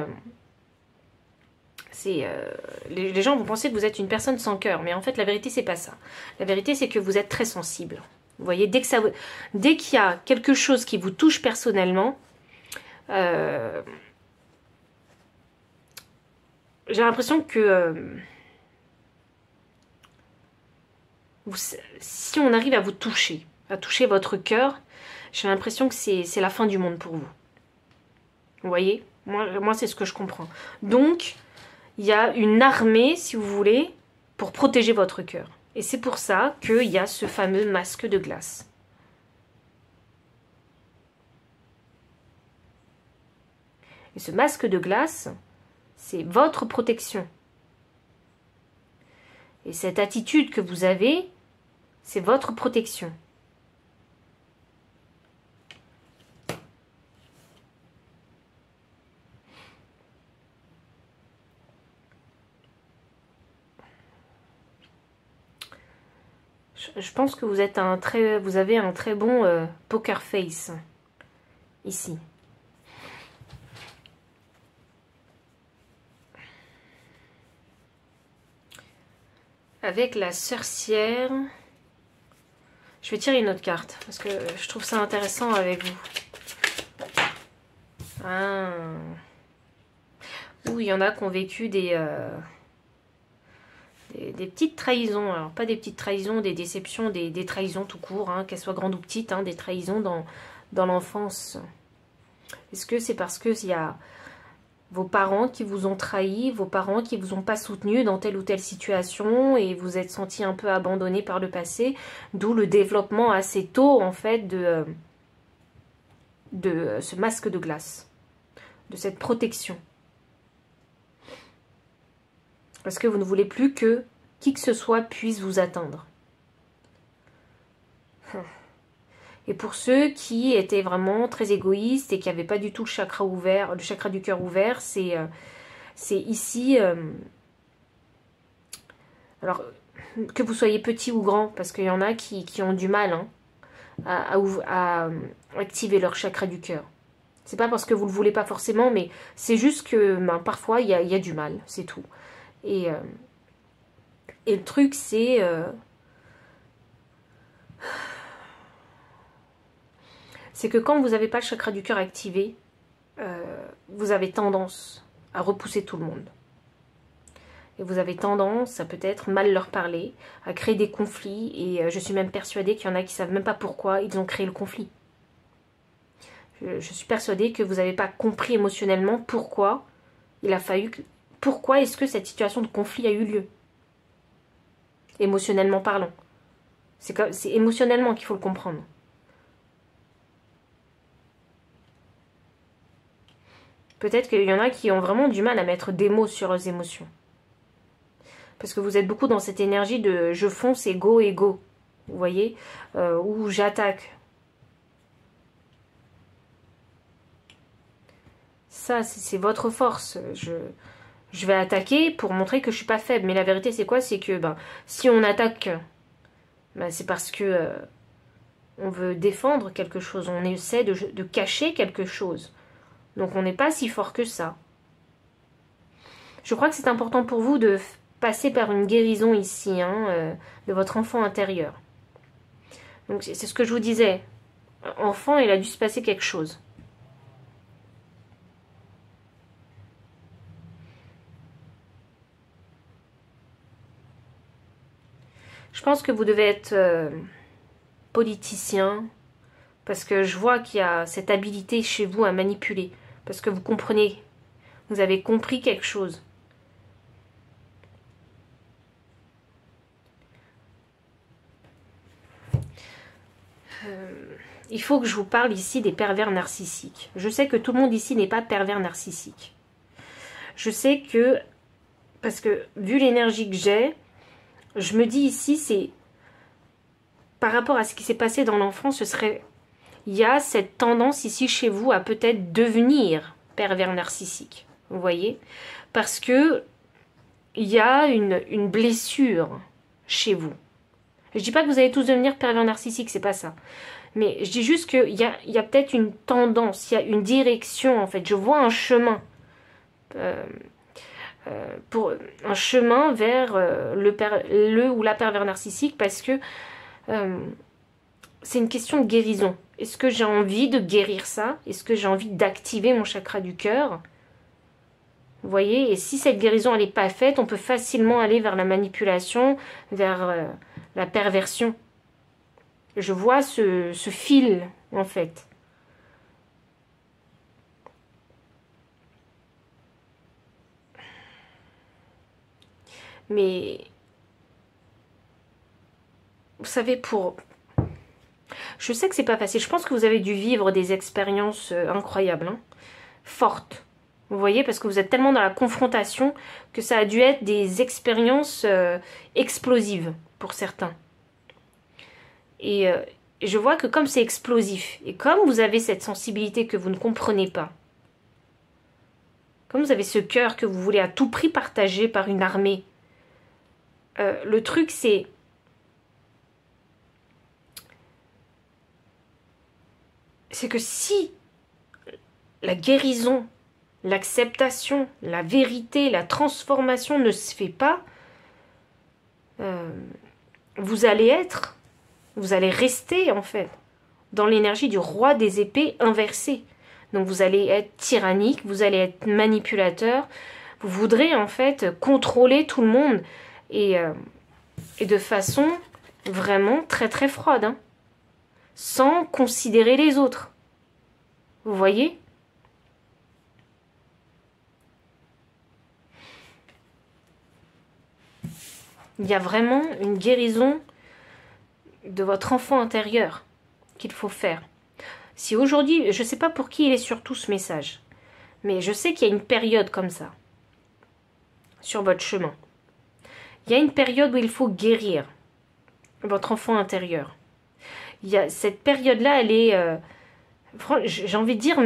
les gens vont penser que vous êtes une personne sans cœur, mais en fait, la vérité, c'est pas ça. La vérité, c'est que vous êtes très sensible. Vous voyez, dès qu'il y a quelque chose qui vous touche personnellement, j'ai l'impression que si on arrive à vous toucher, à toucher votre cœur, j'ai l'impression que c'est la fin du monde pour vous. Vous voyez, moi c'est ce que je comprends. Donc, il y a une armée, si vous voulez, pour protéger votre cœur. Et c'est pour ça qu'il y a ce fameux masque de glace. Et ce masque de glace, c'est votre protection. Et cette attitude que vous avez, C'est votre protection. Je pense que vous avez un très bon poker face ici. Avec la sorcière, je vais tirer une autre carte parce que je trouve ça intéressant avec vous. Ah. Ouh, il y en a qui ont vécu des petites trahisons. Alors pas des petites trahisons, des déceptions, des trahisons tout court, hein, qu'elles soient grandes ou petites, hein, des trahisons dans l'enfance. Est-ce que c'est parce qu'il y a vos parents qui vous ont trahi, vos parents qui vous ont pas soutenu dans telle ou telle situation et vous êtes senti un peu abandonné par le passé, d'où le développement assez tôt en fait de ce masque de glace, de cette protection. Parce que vous ne voulez plus que qui que ce soit puisse vous atteindre. Et pour ceux qui étaient vraiment très égoïstes et qui n'avaient pas du tout le chakra ouvert, le chakra du cœur ouvert, c'est ici... alors, que vous soyez petit ou grand, parce qu'il y en a qui ont du mal hein, à activer leur chakra du cœur. C'est pas parce que vous ne le voulez pas forcément, mais c'est juste que parfois il y a du mal, c'est tout. Et le truc, c'est... c'est que quand vous n'avez pas le chakra du cœur activé, vous avez tendance à repousser tout le monde. Et vous avez tendance à peut-être mal leur parler, à créer des conflits. Et je suis même persuadée qu'il y en a qui ne savent même pas pourquoi ils ont créé le conflit. Je suis persuadée que vous n'avez pas compris émotionnellement pourquoi il a fallu... Pourquoi est-ce que cette situation de conflit a eu lieu? Émotionnellement parlant. C'est émotionnellement qu'il faut le comprendre. Peut-être qu'il y en a qui ont vraiment du mal à mettre des mots sur leurs émotions. Parce que vous êtes beaucoup dans cette énergie de je fonce et go. Vous voyez, ou j'attaque. Ça, c'est votre force. Je vais attaquer pour montrer que je suis pas faible. Mais la vérité, c'est quoi? C'est que si on attaque, c'est parce que on veut défendre quelque chose. On essaie de cacher quelque chose. Donc on n'est pas si fort que ça. Je crois que c'est important pour vous de passer par une guérison ici, hein, de votre enfant intérieur. Donc c'est ce que je vous disais. Enfant, il a dû se passer quelque chose. Je pense que vous devez être politicien, parce que je vois qu'il y a cette habilité chez vous à manipuler, parce que vous comprenez, vous avez compris quelque chose. Il faut que je vous parle ici des pervers narcissiques. Je sais que tout le monde ici n'est pas pervers narcissique. Je sais que, parce que vu l'énergie que j'ai, je me dis ici, c'est par rapport à ce qui s'est passé dans l'enfance, il y a cette tendance ici chez vous à peut-être devenir pervers narcissique. Vous voyez? Parce que il y a une blessure chez vous. Je dis pas que vous allez tous devenir pervers narcissique, c'est pas ça. Mais je dis juste qu'il y a peut-être une tendance, il y a une direction en fait. Je vois un chemin. Pour un chemin vers le ou la pervers narcissique, parce que c'est une question de guérison. Est-ce que j'ai envie de guérir ça? Est-ce que j'ai envie d'activer mon chakra du cœur? Vous voyez? Et si cette guérison elle n'est pas faite, on peut facilement aller vers la manipulation, vers la perversion. Je vois ce fil en fait. Mais vous savez, je sais que c'est pas facile. Je pense que vous avez dû vivre des expériences incroyables, hein, fortes. Vous voyez, parce que vous êtes tellement dans la confrontation que ça a dû être des expériences explosives pour certains. Et je vois que comme c'est explosif, et comme vous avez cette sensibilité que vous ne comprenez pas, comme vous avez ce cœur que vous voulez à tout prix partager par une armée, le truc c'est que si la guérison, l'acceptation, la vérité, la transformation ne se fait pas, vous allez rester en fait dans l'énergie du roi des épées inversée. Donc vous allez être tyrannique, vous allez être manipulateur, vous voudrez en fait contrôler tout le monde et de façon vraiment très très froide, hein, sans considérer les autres. Vous voyez ? Il y a vraiment une guérison de votre enfant intérieur qu'il faut faire. Si aujourd'hui, je ne sais pas pour qui il est surtout ce message, mais je sais qu'il y a une période comme ça, sur votre chemin. Il y a une période où il faut guérir votre enfant intérieur. Il y a, cette période-là, elle est, j'ai envie de dire,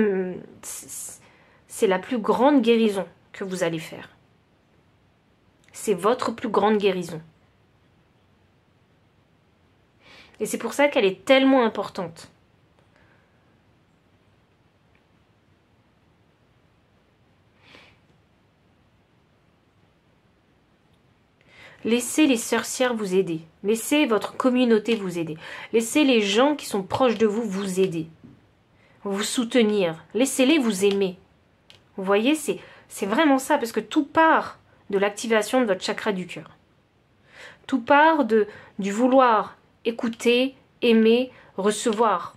c'est la plus grande guérison que vous allez faire. C'est votre plus grande guérison. Et c'est pour ça qu'elle est tellement importante. Laissez les sorcières vous aider. Laissez votre communauté vous aider. Laissez les gens qui sont proches de vous vous aider. Vous soutenir. Laissez-les vous aimer. Vous voyez, c'est vraiment ça, parce que tout part de l'activation de votre chakra du cœur. Tout part du vouloir écouter, aimer, recevoir.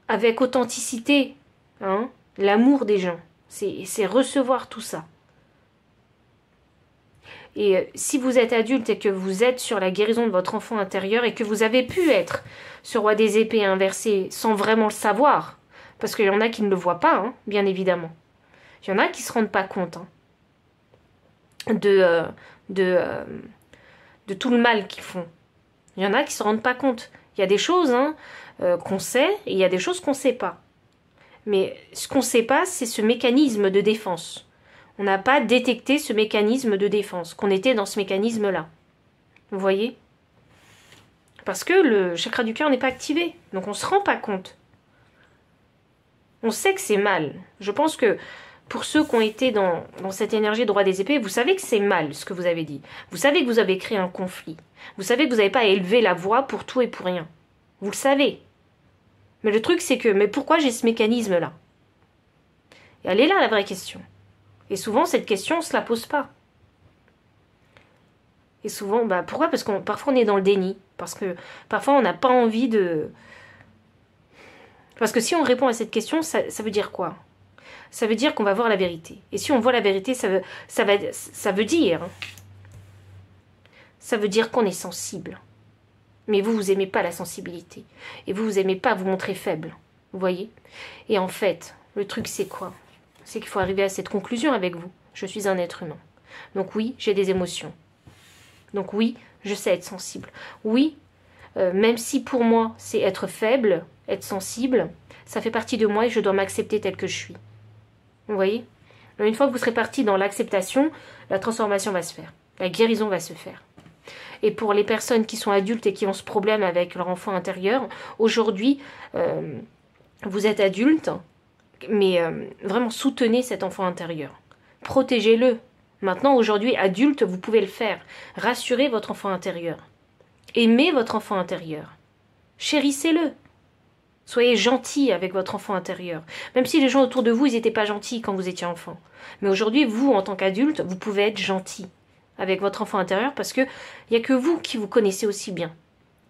Avec authenticité. Hein, l'amour des gens. C'est recevoir tout ça. Et si vous êtes adulte et que vous êtes sur la guérison de votre enfant intérieur et que vous avez pu être ce roi des épées inversé sans vraiment le savoir, parce qu'il y en a qui ne le voient pas, hein, bien évidemment. Il y en a qui ne se rendent pas compte hein, de tout le mal qu'ils font. Il y en a qui ne se rendent pas compte. Il y a des choses hein, qu'on sait et il y a des choses qu'on ne sait pas. Mais ce qu'on ne sait pas, c'est ce mécanisme de défense. On n'a pas détecté ce mécanisme de défense, qu'on était dans ce mécanisme-là. Vous voyez ? Parce que le chakra du cœur n'est pas activé, donc on ne se rend pas compte. On sait que c'est mal. Je pense que pour ceux qui ont été dans cette énergie de roi des épées, vous savez que c'est mal ce que vous avez dit. Vous savez que vous avez créé un conflit. Vous savez que vous n'avez pas élevé la voix pour tout et pour rien. Vous le savez. Mais le truc c'est que, mais pourquoi j'ai ce mécanisme-là ? Et elle est là la vraie question. Et souvent, cette question, on ne se la pose pas. Et souvent, pourquoi ? Parce que parfois, on est dans le déni. Parce que parfois, on n'a pas envie de... Parce que si on répond à cette question, ça veut dire quoi ? Ça veut dire qu'on va voir la vérité. Et si on voit la vérité, ça veut dire qu'on est sensible. Mais vous n'aimez pas la sensibilité. Et vous n'aimez pas vous montrer faible. Vous voyez ? Et en fait, le truc, c'est quoi ? C'est qu'il faut arriver à cette conclusion avec vous. Je suis un être humain. Donc oui, j'ai des émotions. Donc oui, je sais être sensible. Oui, même si pour moi, c'est être faible, être sensible, ça fait partie de moi et je dois m'accepter tel que je suis. Vous voyez ? Une fois que vous serez parti dans l'acceptation, la transformation va se faire. La guérison va se faire. Et pour les personnes qui sont adultes et qui ont ce problème avec leur enfant intérieur, aujourd'hui, vous êtes adulte, mais vraiment soutenez cet enfant intérieur. Protégez-le. Maintenant, aujourd'hui, adulte, vous pouvez le faire. Rassurez votre enfant intérieur. Aimez votre enfant intérieur. Chérissez-le. Soyez gentil avec votre enfant intérieur. Même si les gens autour de vous, ils n'étaient pas gentils quand vous étiez enfant. Mais aujourd'hui, vous, en tant qu'adulte, vous pouvez être gentil avec votre enfant intérieur parce qu'il n'y a que vous qui vous connaissez aussi bien.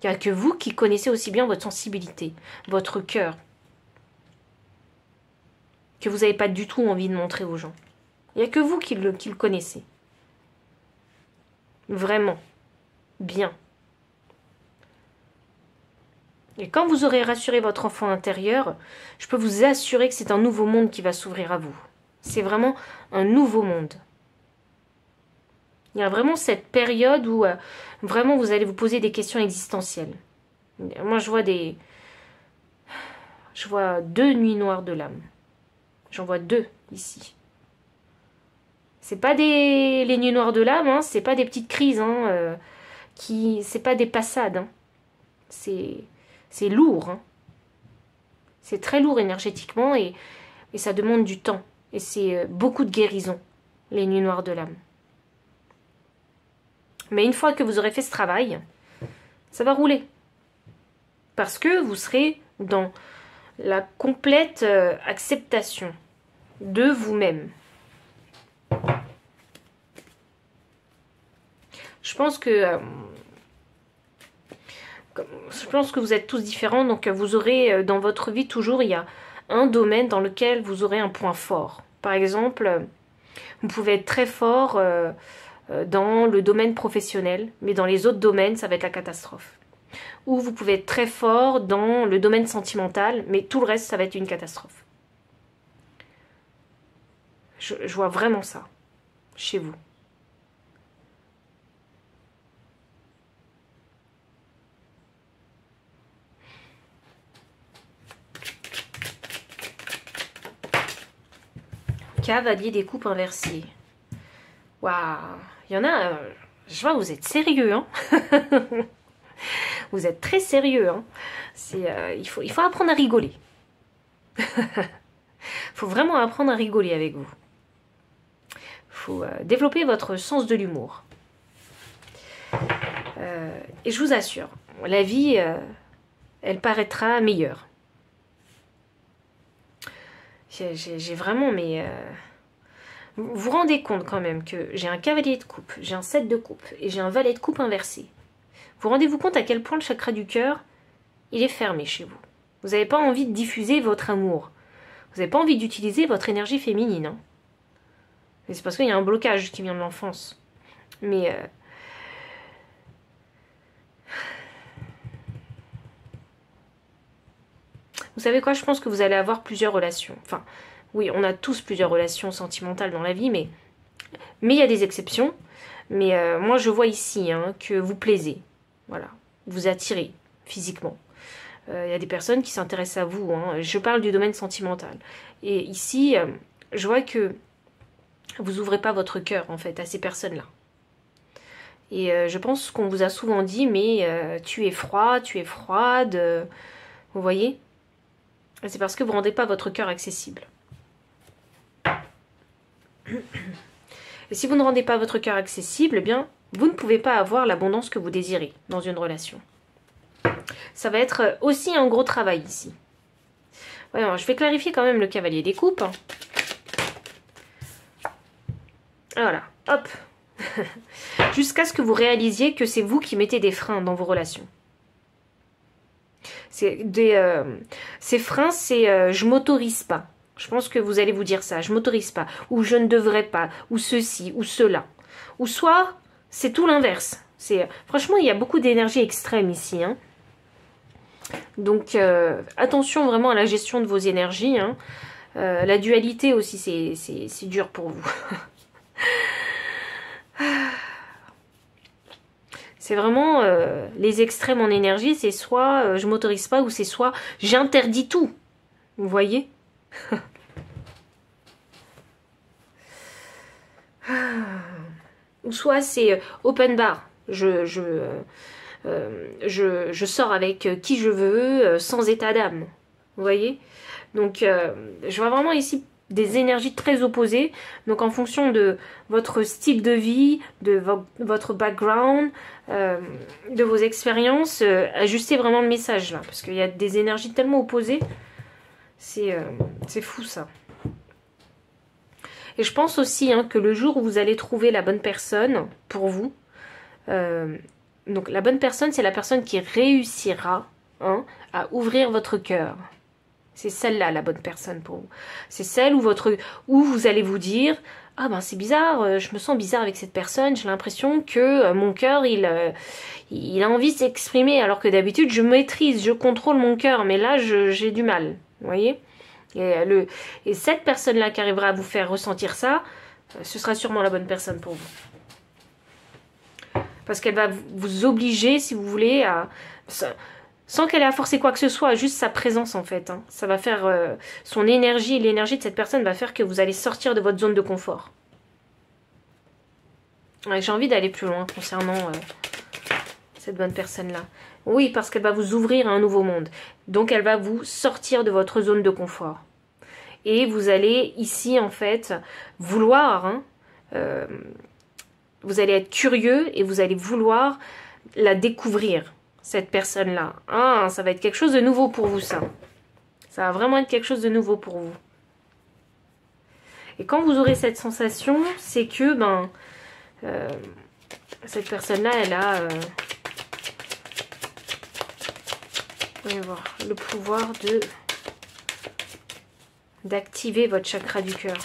Il n'y a que vous qui connaissez aussi bien votre sensibilité, votre cœur, que vous n'avez pas du tout envie de montrer aux gens. Il n'y a que vous qui le connaissez. Vraiment. Bien. Et quand vous aurez rassuré votre enfant intérieur, je peux vous assurer que c'est un nouveau monde qui va s'ouvrir à vous. C'est vraiment un nouveau monde. Il y a vraiment cette période où vraiment vous allez vous poser des questions existentielles. Moi je vois je vois 2 nuits noires de l'âme. J'en vois 2 ici. C'est pas les nuits noires de l'âme, hein, c'est pas des petites crises, hein, c'est pas des passades. Hein. C'est lourd. Hein. C'est très lourd énergétiquement et ça demande du temps. Et c'est beaucoup de guérison, les nuits noires de l'âme. Mais une fois que vous aurez fait ce travail, ça va rouler. Parce que vous serez dans la complète acceptation de vous-même. Je pense que vous êtes tous différents, donc vous aurez dans votre vie toujours, il y a un domaine dans lequel vous aurez un point fort. Par exemple, vous pouvez être très fort dans le domaine professionnel, mais dans les autres domaines, ça va être la catastrophe. Ou vous pouvez être très fort dans le domaine sentimental, mais tout le reste, ça va être une catastrophe. Je vois vraiment ça chez vous. Cavalier des coupes inversées. Waouh, il y en a, je vois, vous êtes sérieux, hein. Vous êtes très sérieux, hein. Il faut apprendre à rigoler. Il faut vraiment apprendre à rigoler avec vous. Il faut développer votre sens de l'humour. Et je vous assure, la vie, elle paraîtra meilleure. J'ai vraiment, mais... Vous vous rendez compte quand même que j'ai un cavalier de coupe, j'ai un 7 de coupe et j'ai un valet de coupe inversé. Vous rendez-vous compte à quel point le chakra du cœur, il est fermé chez vous. Vous n'avez pas envie de diffuser votre amour. Vous n'avez pas envie d'utiliser votre énergie féminine. Hein. Mais c'est parce qu'il y a un blocage qui vient de l'enfance. Mais... Vous savez quoi, je pense que vous allez avoir plusieurs relations. Enfin, oui, on a tous plusieurs relations sentimentales dans la vie, mais il y a des exceptions. Mais moi, je vois ici hein, que vous plaisez. Voilà, vous attirez physiquement. Il y a des personnes qui s'intéressent à vous. Hein. Je parle du domaine sentimental. Et ici, je vois que vous ouvrez pas votre cœur, en fait, à ces personnes-là. Et je pense qu'on vous a souvent dit, mais tu es froid, tu es froide. Vous voyez ? C'est parce que vous ne rendez pas votre cœur accessible. Et si vous ne rendez pas votre cœur accessible, eh bien, vous ne pouvez pas avoir l'abondance que vous désirez dans une relation. Ça va être aussi un gros travail ici. Ouais, alors, je vais clarifier quand même le cavalier des coupes. Voilà, hop. Jusqu'à ce que vous réalisiez que c'est vous qui mettez des freins dans vos relations. Ces freins, c'est je m'autorise pas. Je pense que vous allez vous dire ça, je m'autorise pas, ou je ne devrais pas, ou ceci, ou cela. Ou soit, c'est tout l'inverse. Franchement, il y a beaucoup d'énergie extrême ici. Hein. Donc, attention vraiment à la gestion de vos énergies. Hein. La dualité aussi, c'est dur pour vous. C'est vraiment les extrêmes en énergie, c'est soit je m'autorise pas ou c'est soit j'interdis tout. Vous voyez? Ou soit c'est open bar. Je sors avec qui je veux sans état d'âme. Vous voyez? Donc je vois vraiment ici des énergies très opposées. Donc en fonction de votre style de vie, de votre background, de vos expériences, ajustez vraiment le message là. Parce qu'il y a des énergies tellement opposées. C'est fou ça. Et je pense aussi hein, que le jour où vous allez trouver la bonne personne pour vous, donc la bonne personne, c'est la personne qui réussira hein, à ouvrir votre cœur. C'est celle-là la bonne personne pour vous. C'est celle où vous allez vous dire « Ah ben c'est bizarre, je me sens bizarre avec cette personne, j'ai l'impression que mon cœur il a envie de s'exprimer alors que d'habitude je maîtrise, je contrôle mon cœur, mais là j'ai du mal. » Vous voyez ? Et cette personne-là qui arrivera à vous faire ressentir ça, ce sera sûrement la bonne personne pour vous. Parce qu'elle va vous obliger, si vous voulez, à... Sans qu'elle ait à forcer quoi que ce soit, juste sa présence en fait. Hein. Ça va faire... son énergie et l'énergie de cette personne va faire que vous allez sortir de votre zone de confort. Ouais, j'ai envie d'aller plus loin concernant cette bonne personne-là. Oui, parce qu'elle va vous ouvrir à un nouveau monde. Donc elle va vous sortir de votre zone de confort. Et vous allez ici en fait vouloir... Hein, vous allez être curieux et vous allez vouloir la découvrir, cette personne-là. Ah, ça va être quelque chose de nouveau pour vous, ça. Ça va vraiment être quelque chose de nouveau pour vous. Et quand vous aurez cette sensation, c'est que, cette personne-là, elle a... voyons voir, le pouvoir d'activer votre chakra du cœur.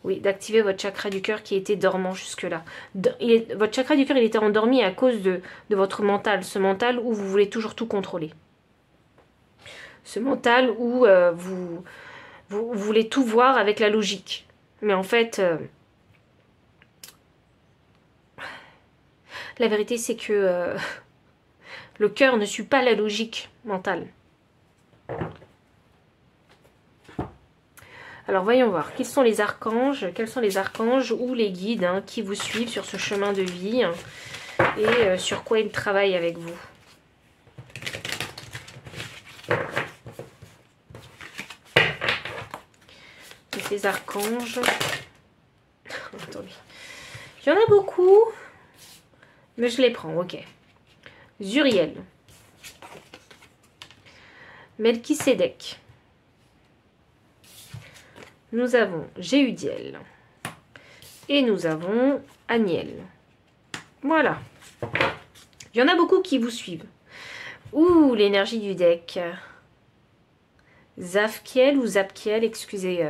Oui, d'activer votre chakra du cœur qui était dormant jusque-là. Votre chakra du cœur, il était endormi à cause de votre mental. Ce mental où vous voulez toujours tout contrôler. Ce mental où vous voulez tout voir avec la logique. Mais en fait, la vérité c'est que le cœur ne suit pas la logique mentale. Alors voyons voir, quels sont les archanges ou les guides hein, qui vous suivent sur ce chemin de vie hein, et sur quoi ils travaillent avec vous. Et ces archanges... Attendez. Il y en a beaucoup, mais je les prends, ok. Zuriel. Melchisédek. Nous avons Jéhudiel. Et nous avons Aniel. Voilà. Il y en a beaucoup qui vous suivent. Ouh, l'énergie du deck. Zafkiel ou Zapkiel, excusez,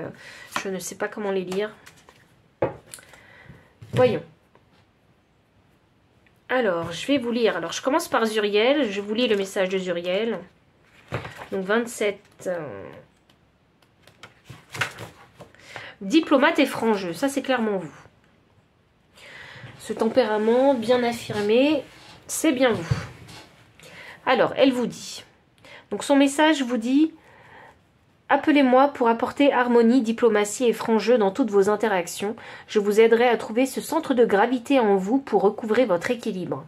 je ne sais pas comment les lire. Voyons. Alors, je vais vous lire. Alors, je commence par Zuriel. Je vous lis le message de Zuriel. Donc, 27... Diplomate et frangeux, ça c'est clairement vous. Ce tempérament bien affirmé, c'est bien vous. Alors, elle vous dit. Donc son message vous dit « Appelez-moi pour apporter harmonie, diplomatie et franc-jeu dans toutes vos interactions. Je vous aiderai à trouver ce centre de gravité en vous pour recouvrer votre équilibre. »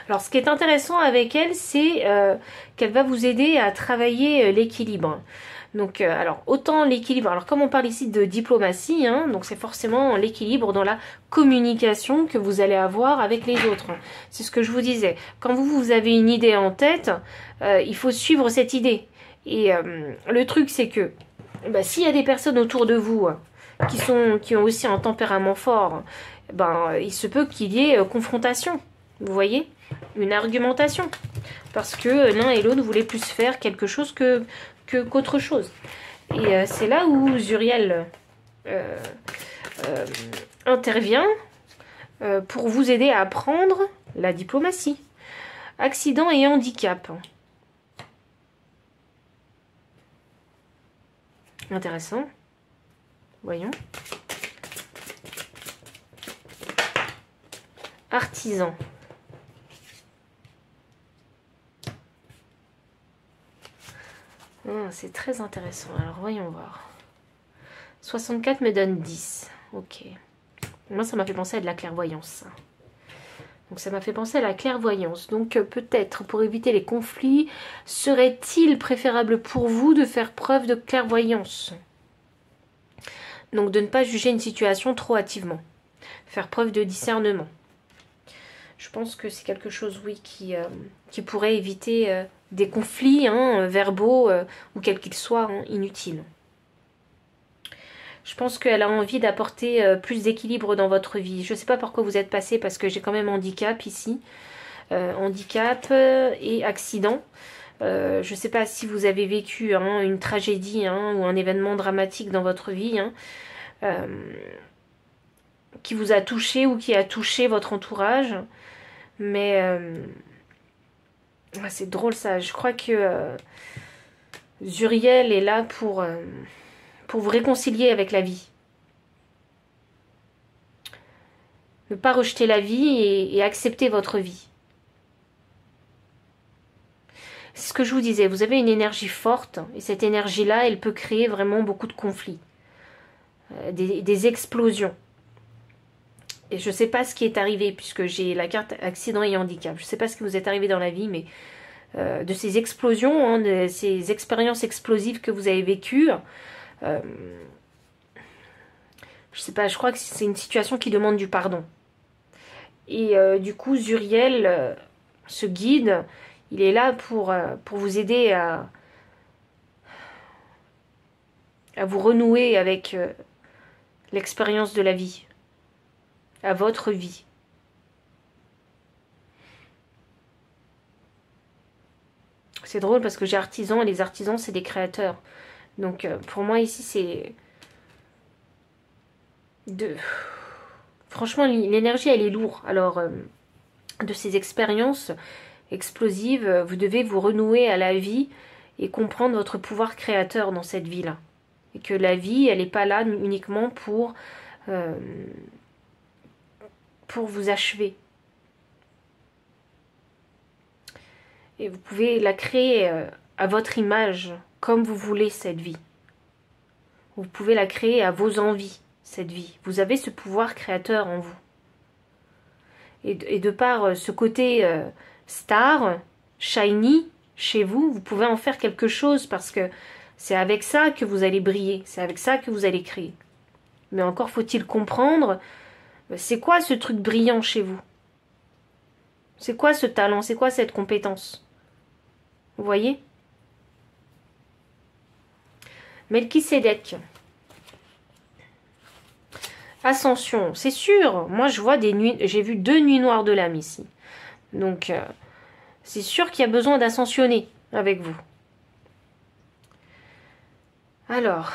Alors, ce qui est intéressant avec elle, c'est qu'elle va vous aider à travailler l'équilibre. Donc, alors, autant l'équilibre, alors comme on parle ici de diplomatie, hein, donc c'est forcément l'équilibre dans la communication que vous allez avoir avec les autres. C'est ce que je vous disais. Quand vous avez une idée en tête, il faut suivre cette idée. Et le truc, c'est que s'il y a des personnes autour de vous qui ont aussi un tempérament fort, il se peut qu'il y ait confrontation. Vous voyez ? Une argumentation. Parce que l'un et l'autre voulaient plus faire quelque chose qu'autre chose. Et c'est là où Zuriel intervient pour vous aider à apprendre la diplomatie. Accident et handicap. Intéressant. Voyons. Artisan. C'est très intéressant. Alors, voyons voir. 64 me donne 10. Ok. Moi, ça m'a fait penser à de la clairvoyance. Ça. Donc, ça m'a fait penser à la clairvoyance. Donc, peut-être, pour éviter les conflits, serait-il préférable pour vous de faire preuve de clairvoyance? Donc, de ne pas juger une situation trop hâtivement. Faire preuve de discernement. Je pense que c'est quelque chose, oui, qui pourrait éviter des conflits verbaux ou quels qu'ils soient inutiles. Je pense qu'elle a envie d'apporter plus d'équilibre dans votre vie. Je ne sais pas par quoi vous êtes passé parce que j'ai quand même handicap ici. Handicap et accident. Je ne sais pas si vous avez vécu une tragédie ou un événement dramatique dans votre vie qui vous a touché ou qui a touché votre entourage. Mais c'est drôle ça. Je crois que Zuriel est là pour vous réconcilier avec la vie. Ne pas rejeter la vie et accepter votre vie. C'est ce que je vous disais, vous avez une énergie forte, et cette énergie-là, elle peut créer vraiment beaucoup de conflits, des explosions. Et je ne sais pas ce qui est arrivé, puisque j'ai la carte accident et handicap. Je ne sais pas ce qui vous est arrivé dans la vie, mais de ces explosions, hein, de ces expériences explosives que vous avez vécues, je ne sais pas, je crois que c'est une situation qui demande du pardon. Et du coup, Zuriel, ce guide, il est là pour vous aider à vous renouer avec l'expérience de la vie, à votre vie. C'est drôle parce que j'ai artisan et les artisans, c'est des créateurs. Donc pour moi ici, c'est... Franchement, l'énergie, elle est lourde. Alors, de ces expériences explosives, vous devez vous renouer à la vie et comprendre votre pouvoir créateur dans cette vie-là. Et que la vie, elle n'est pas là uniquement pour vous achever. Et vous pouvez la créer à votre image, comme vous voulez cette vie. Vous pouvez la créer à vos envies, cette vie. Vous avez ce pouvoir créateur en vous. Et de par ce côté star, shiny, chez vous, vous pouvez en faire quelque chose parce que c'est avec ça que vous allez briller, c'est avec ça que vous allez créer. Mais encore faut-il comprendre, c'est quoi ce truc brillant chez vous? C'est quoi ce talent? C'est quoi cette compétence? Vous voyez? Melchisédek. Ascension, c'est sûr. Moi, je vois des nuits. J'ai vu 2 nuits noires de l'âme ici. Donc, c'est sûr qu'il y a besoin d'ascensionner avec vous. Alors.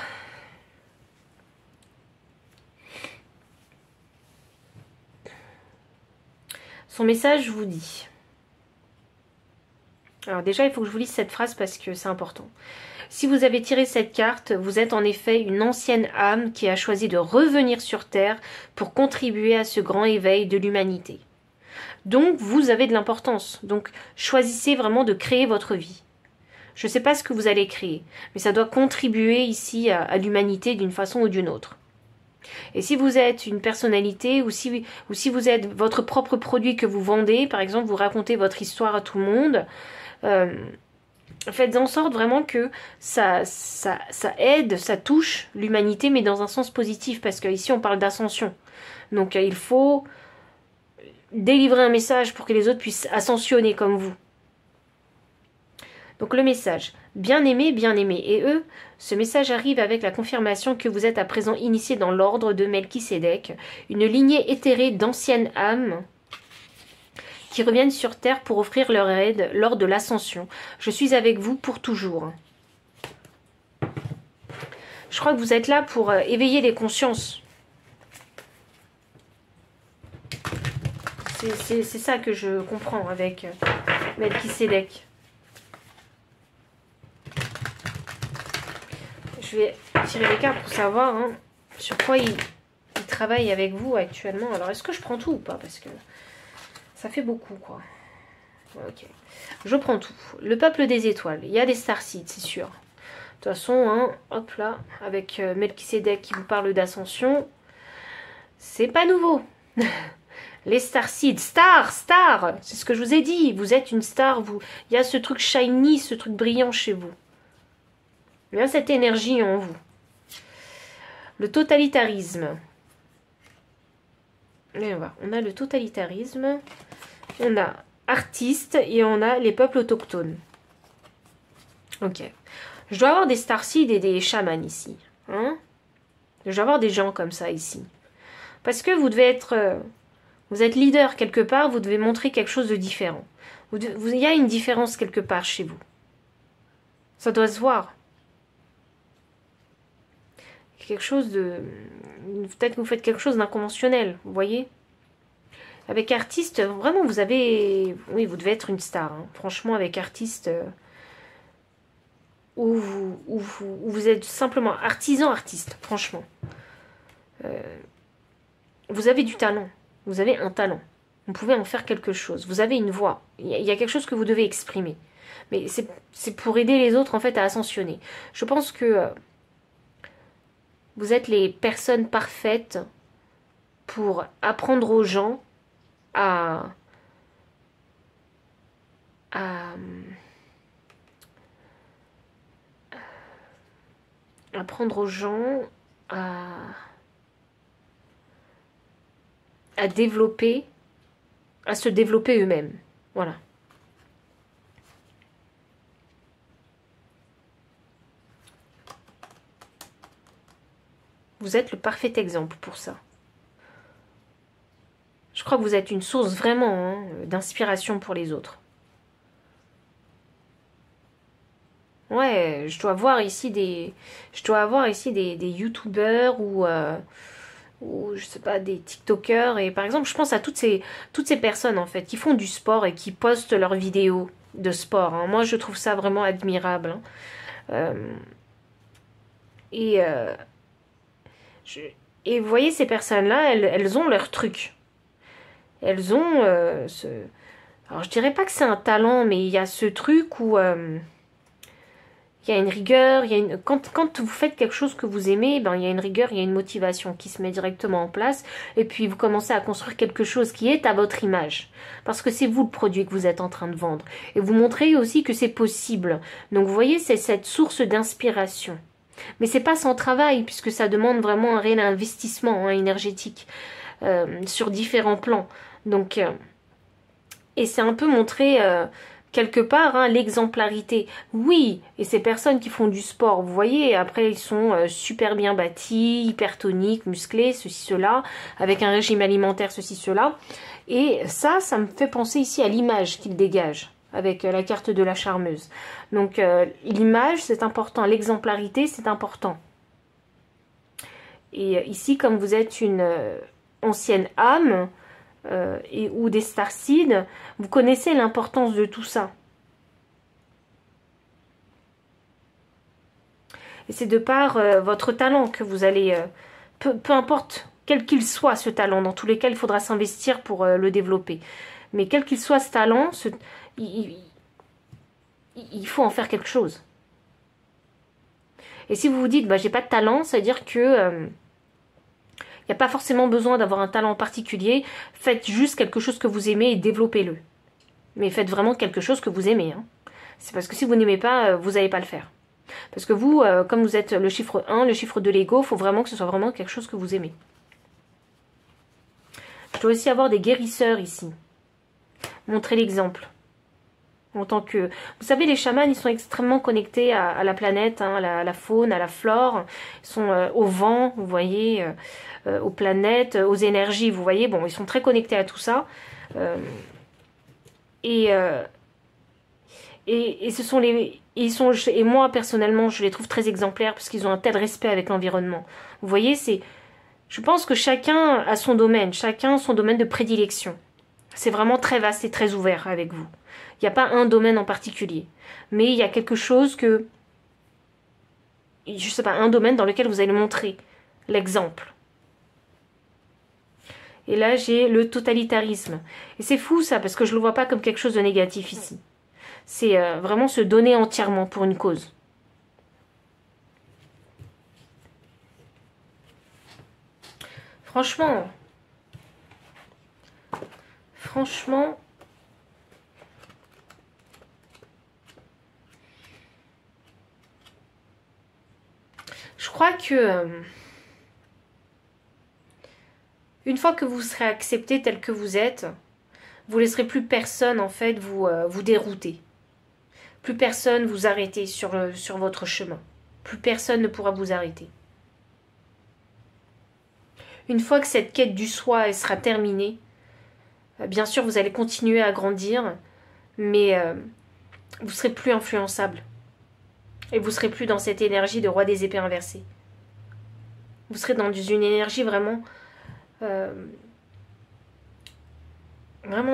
Son message, je vous dis. Alors déjà, il faut que je vous lise cette phrase parce que c'est important. Si vous avez tiré cette carte, vous êtes en effet une ancienne âme qui a choisi de revenir sur Terre pour contribuer à ce grand éveil de l'humanité. Donc, vous avez de l'importance. Donc, choisissez vraiment de créer votre vie. Je ne sais pas ce que vous allez créer, mais ça doit contribuer ici à l'humanité d'une façon ou d'une autre. Et si vous êtes une personnalité ou si vous êtes votre propre produit que vous vendez, par exemple, vous racontez votre histoire à tout le monde, faites en sorte vraiment que ça aide, ça touche l'humanité, mais dans un sens positif, parce qu'ici on parle d'ascension. Donc il faut délivrer un message pour que les autres puissent ascensionner comme vous. Donc le message, bien aimé, et eux, ce message arrive avec la confirmation que vous êtes à présent initié dans l'ordre de Melchisédek, une lignée éthérée d'anciennes âmes qui reviennent sur Terre pour offrir leur aide lors de l'ascension. Je suis avec vous pour toujours. Je crois que vous êtes là pour éveiller les consciences. C'est ça que je comprends avec Melchisédek. Je vais tirer les cartes pour savoir sur quoi il travaille avec vous actuellement. Alors, est-ce que je prends tout ou pas? Parce que ça fait beaucoup, quoi. Ok. Je prends tout. Le peuple des étoiles. Il y a des starseeds, c'est sûr. De toute façon, hop là, avec Melchisédek qui vous parle d'ascension, c'est pas nouveau. Les starseeds. Star, c'est ce que je vous ai dit. Vous êtes une star, vous. Il y a ce truc shiny, ce truc brillant chez vous. Il y a cette énergie en vous. Le totalitarisme. Et on a le totalitarisme. On a artistes et on a les peuples autochtones. Ok. Je dois avoir des starseeds et des chamans ici. Je dois avoir des gens comme ça ici. Parce que vous devez être... vous êtes leader quelque part, vous devez montrer quelque chose de différent. Il y a une différence quelque part chez vous. Ça doit se voir. Quelque chose de... Peut-être que vous faites quelque chose d'inconventionnel, vous voyez? Avec artiste, vraiment, vous avez... Oui, vous devez être une star. Franchement, avec artiste... où vous êtes simplement artisan-artiste, franchement. Vous avez du talent. Vous avez un talent. Vous pouvez en faire quelque chose. Vous avez une voix. Il y a quelque chose que vous devez exprimer. Mais c'est pour aider les autres, en fait, à ascensionner. Je pense que vous êtes les personnes parfaites pour apprendre aux gens à apprendre aux gens à développer, à se développer eux-mêmes. Voilà. Vous êtes le parfait exemple pour ça. Je crois que vous êtes une source vraiment d'inspiration pour les autres. Ouais, je dois avoir ici des youtubeurs ou je sais pas, des tiktokers. Et par exemple, je pense à toutes ces personnes en fait qui font du sport et qui postent leurs vidéos de sport. Hein. Moi, je trouve ça vraiment admirable. Hein. Et, euh, et vous voyez, ces personnes-là, elles ont leur truc. Elles ont Alors, je dirais pas que c'est un talent, mais il y a ce truc où il y a une rigueur, quand vous faites quelque chose que vous aimez, ben, il y a une rigueur, il y a une motivation qui se met directement en place. Et puis, vous commencez à construire quelque chose qui est à votre image. Parce que c'est vous le produit que vous êtes en train de vendre. Et vous montrez aussi que c'est possible. Donc, vous voyez, c'est cette source d'inspiration. Mais c'est pas sans travail, puisque ça demande vraiment un réel investissement énergétique sur différents plans. Donc, et c'est un peu montrer quelque part l'exemplarité. Oui, et ces personnes qui font du sport, vous voyez, après ils sont super bien bâtis, hypertoniques, musclés, ceci, cela, avec un régime alimentaire, ceci, cela. Et ça me fait penser ici à l'image qu'ils dégagent avec la carte de la charmeuse. Donc l'image, c'est important, l'exemplarité, c'est important. Et ici, comme vous êtes une ancienne âme, ou des starseeds, vous connaissez l'importance de tout ça. Et c'est de par votre talent que vous allez, peu importe quel qu'il soit ce talent, dans tous les cas il faudra s'investir pour le développer. Mais quel qu'il soit ce talent, il faut en faire quelque chose. Et si vous vous dites, bah, j'ai pas de talent, ça veut dire que il n'y a pas forcément besoin d'avoir un talent particulier. Faites juste quelque chose que vous aimez et développez-le. Mais faites vraiment quelque chose que vous aimez. Hein. C'est parce que si vous n'aimez pas, vous n'allez pas le faire. Parce que vous, comme vous êtes le chiffre 1, le chiffre de l'ego, il faut vraiment que ce soit vraiment quelque chose que vous aimez. Je dois aussi avoir des guérisseurs ici. Montrer l'exemple. En tant que... Vous savez, les chamans, ils sont extrêmement connectés à la planète, à la faune, à la flore. Ils sont au vent, vous voyez, aux planètes, aux énergies, vous voyez. Bon, ils sont très connectés à tout ça. Et ce sont et moi, personnellement, je les trouve très exemplaires parce qu'ils ont un tel respect avec l'environnement. Vous voyez, je pense que chacun a son domaine, chacun son domaine de prédilection. C'est vraiment très vaste et très ouvert avec vous. Il n'y a pas un domaine en particulier. Mais il y a quelque chose que... Je sais pas, un domaine dans lequel vous allez montrer l'exemple. Et là, j'ai le totalitarisme. Et c'est fou ça, parce que je ne le vois pas comme quelque chose de négatif ici. C'est vraiment se donner entièrement pour une cause. Franchement, je crois que une fois que vous serez accepté tel que vous êtes, vous ne laisserez plus personne en fait vous dérouter. Plus personne vous arrêter sur votre chemin. Plus personne ne pourra vous arrêter. Une fois que cette quête du soi elle sera terminée, bien sûr vous allez continuer à grandir, mais vous serez plus influençable. Et vous serez plus dans cette énergie de roi des épées inversées. Vous serez dans une énergie vraiment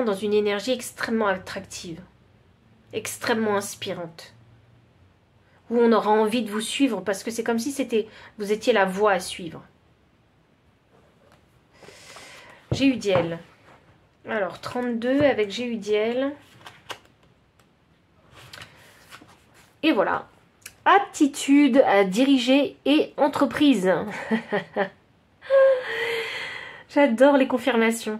dans une énergie extrêmement attractive, extrêmement inspirante, où on aura envie de vous suivre parce que c'est comme si vous étiez la voie à suivre. Géudiel. Alors, 32 avec Géudiel. Et voilà. Aptitude à diriger et entreprise. J'adore les confirmations.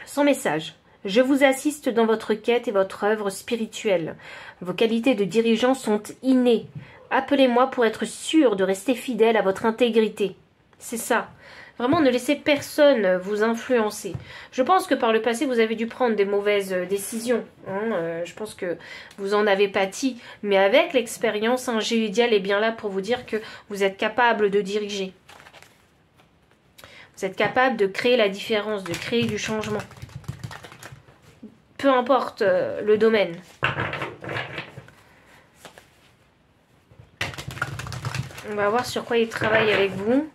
Son message. Je vous assiste dans votre quête et votre œuvre spirituelle. Vos qualités de dirigeant sont innées. Appelez-moi pour être sûr de rester fidèle à votre intégrité. C'est ça. Vraiment, ne laissez personne vous influencer. Je pense que par le passé, vous avez dû prendre des mauvaises décisions. Je pense que vous en avez pâti. Mais avec l'expérience, Géudiel est bien là pour vous dire que vous êtes capable de diriger. Vous êtes capable de créer la différence, de créer du changement. Peu importe le domaine. On va voir sur quoi il travaille avec vous.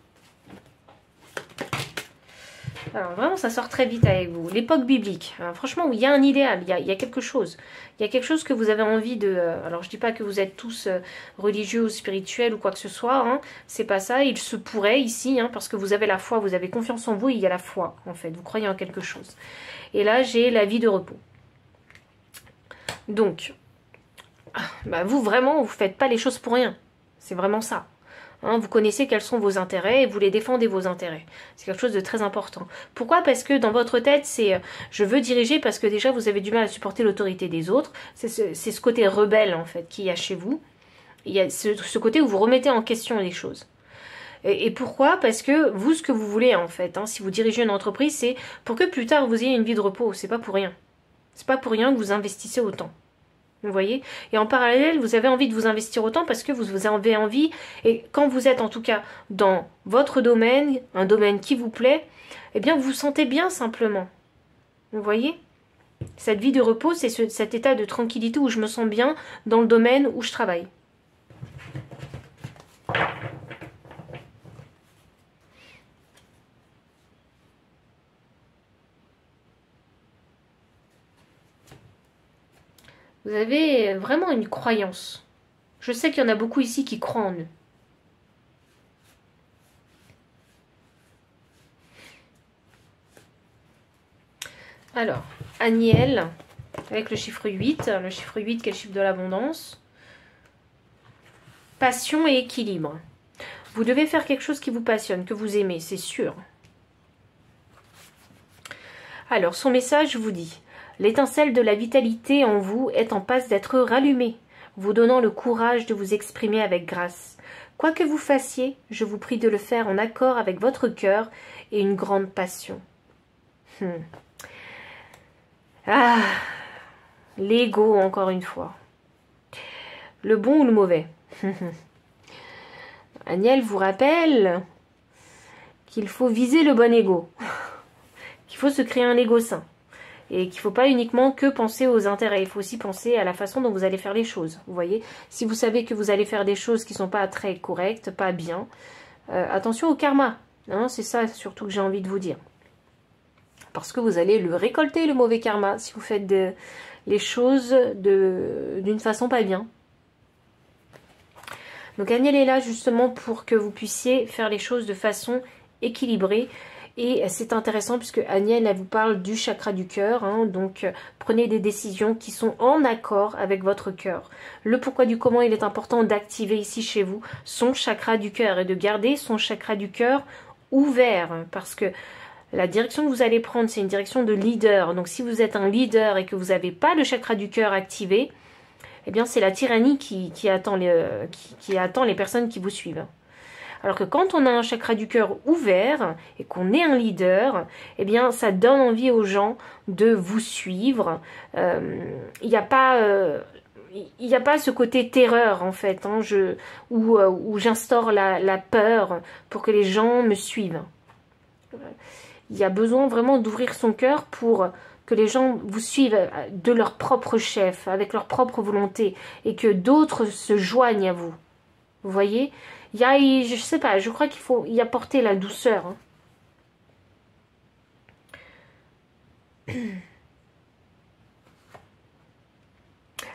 Alors vraiment, ça sort très vite avec vous. L'époque biblique. Alors, franchement, il y a un idéal, il y a quelque chose. Il y a quelque chose que vous avez envie de... alors, je ne dis pas que vous êtes tous religieux ou spirituels ou quoi que ce soit. C'est pas ça. Il se pourrait ici, parce que vous avez la foi, vous avez confiance en vous, il y a la foi, en fait. Vous croyez en quelque chose. Et là, j'ai la vie de repos. Donc, vous, vraiment, vous ne faites pas les choses pour rien. C'est vraiment ça. Vous connaissez quels sont vos intérêts et vous les défendez vos intérêts. C'est quelque chose de très important. Pourquoi? Parce que dans votre tête, c'est je veux diriger parce que déjà vous avez du mal à supporter l'autorité des autres. C'est ce côté rebelle en fait qu'il y a chez vous. Il y a ce côté où vous remettez en question les choses. Et pourquoi? Parce que vous, ce que vous voulez en fait, si vous dirigez une entreprise, c'est pour que plus tard vous ayez une vie de repos. C'est pas pour rien. C'est pas pour rien que vous investissez autant. Vous voyez? Et en parallèle, vous avez envie de vous investir autant parce que vous avez envie, et quand vous êtes en tout cas dans votre domaine, un domaine qui vous plaît, eh bien vous vous sentez bien simplement. Vous voyez? Cette vie de repos, c'est cet état de tranquillité où je me sens bien dans le domaine où je travaille. Vous avez vraiment une croyance. Je sais qu'il y en a beaucoup ici qui croient en eux. Alors, Aniel, avec le chiffre 8. Le chiffre 8 qui est le chiffre de l'abondance. Passion et équilibre. Vous devez faire quelque chose qui vous passionne, que vous aimez, c'est sûr. Alors, son message vous dit... L'étincelle de la vitalité en vous est en passe d'être rallumée, vous donnant le courage de vous exprimer avec grâce. Quoi que vous fassiez, je vous prie de le faire en accord avec votre cœur et une grande passion. Ah, l'ego encore une fois. Le bon ou le mauvais? Aniel vous rappelle qu'il faut viser le bon ego, qu'il faut se créer un ego sain. Et qu'il ne faut pas uniquement que penser aux intérêts, il faut aussi penser à la façon dont vous allez faire les choses. Vous voyez, si vous savez que vous allez faire des choses qui ne sont pas très correctes, pas bien, attention au karma. C'est ça surtout que j'ai envie de vous dire. Parce que vous allez le récolter, le mauvais karma, si vous faites les choses d'une façon pas bien. Donc Aniel est là justement pour que vous puissiez faire les choses de façon équilibrée. Et c'est intéressant puisque Aniel, elle vous parle du chakra du cœur. Donc, prenez des décisions qui sont en accord avec votre cœur. Le pourquoi du comment, il est important d'activer ici chez vous son chakra du cœur et de garder son chakra du cœur ouvert. Parce que la direction que vous allez prendre, c'est une direction de leader. Donc, si vous êtes un leader et que vous n'avez pas le chakra du cœur activé, eh bien, c'est la tyrannie qui attend les personnes qui vous suivent. Alors que quand on a un chakra du cœur ouvert et qu'on est un leader, eh bien ça donne envie aux gens de vous suivre. Il n'y a pas ce côté terreur en fait, où j'instaure la peur pour que les gens me suivent. Il y a besoin vraiment d'ouvrir son cœur pour que les gens vous suivent de leur propre chef, avec leur propre volonté, et que d'autres se joignent à vous. Vous voyez ? Je sais pas, je crois qu'il faut y apporter la douceur.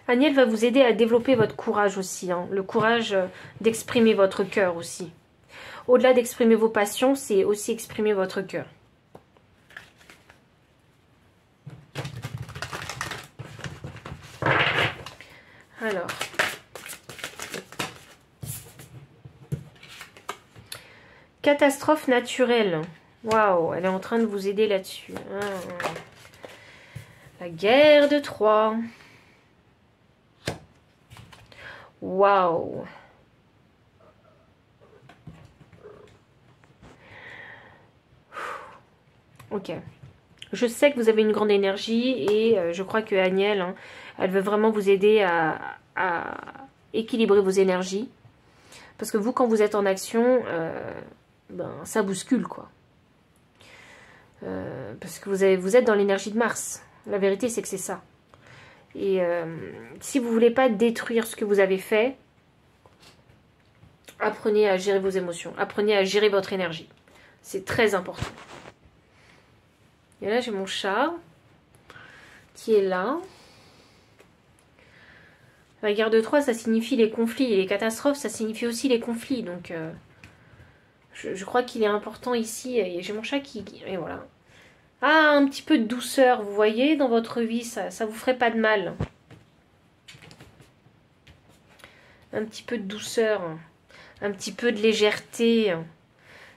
Aniel va vous aider à développer votre courage aussi, le courage d'exprimer votre cœur aussi. Au-delà d'exprimer vos passions, c'est aussi exprimer votre cœur. Alors. Catastrophe naturelle. Waouh, elle est en train de vous aider là-dessus. Ah. La guerre de Troie. Waouh. Ok. Je sais que vous avez une grande énergie et je crois que Agnelle, hein, elle veut vraiment vous aider à équilibrer vos énergies. Parce que vous, quand vous êtes en action, ben, ça bouscule, quoi. Parce que vous êtes dans l'énergie de Mars. La vérité, c'est que c'est ça. Et si vous voulez pas détruire ce que vous avez fait, apprenez à gérer vos émotions. Apprenez à gérer votre énergie. C'est très important. Et là, j'ai mon chat qui est là. La guerre de Troie, ça signifie les conflits. Et les catastrophes, ça signifie aussi les conflits. Donc, je crois qu'il est important ici. Et j'ai mon chat qui... Et voilà. Ah, un petit peu de douceur, vous voyez, dans votre vie, ça vous ferait pas de mal. Un petit peu de douceur, un petit peu de légèreté.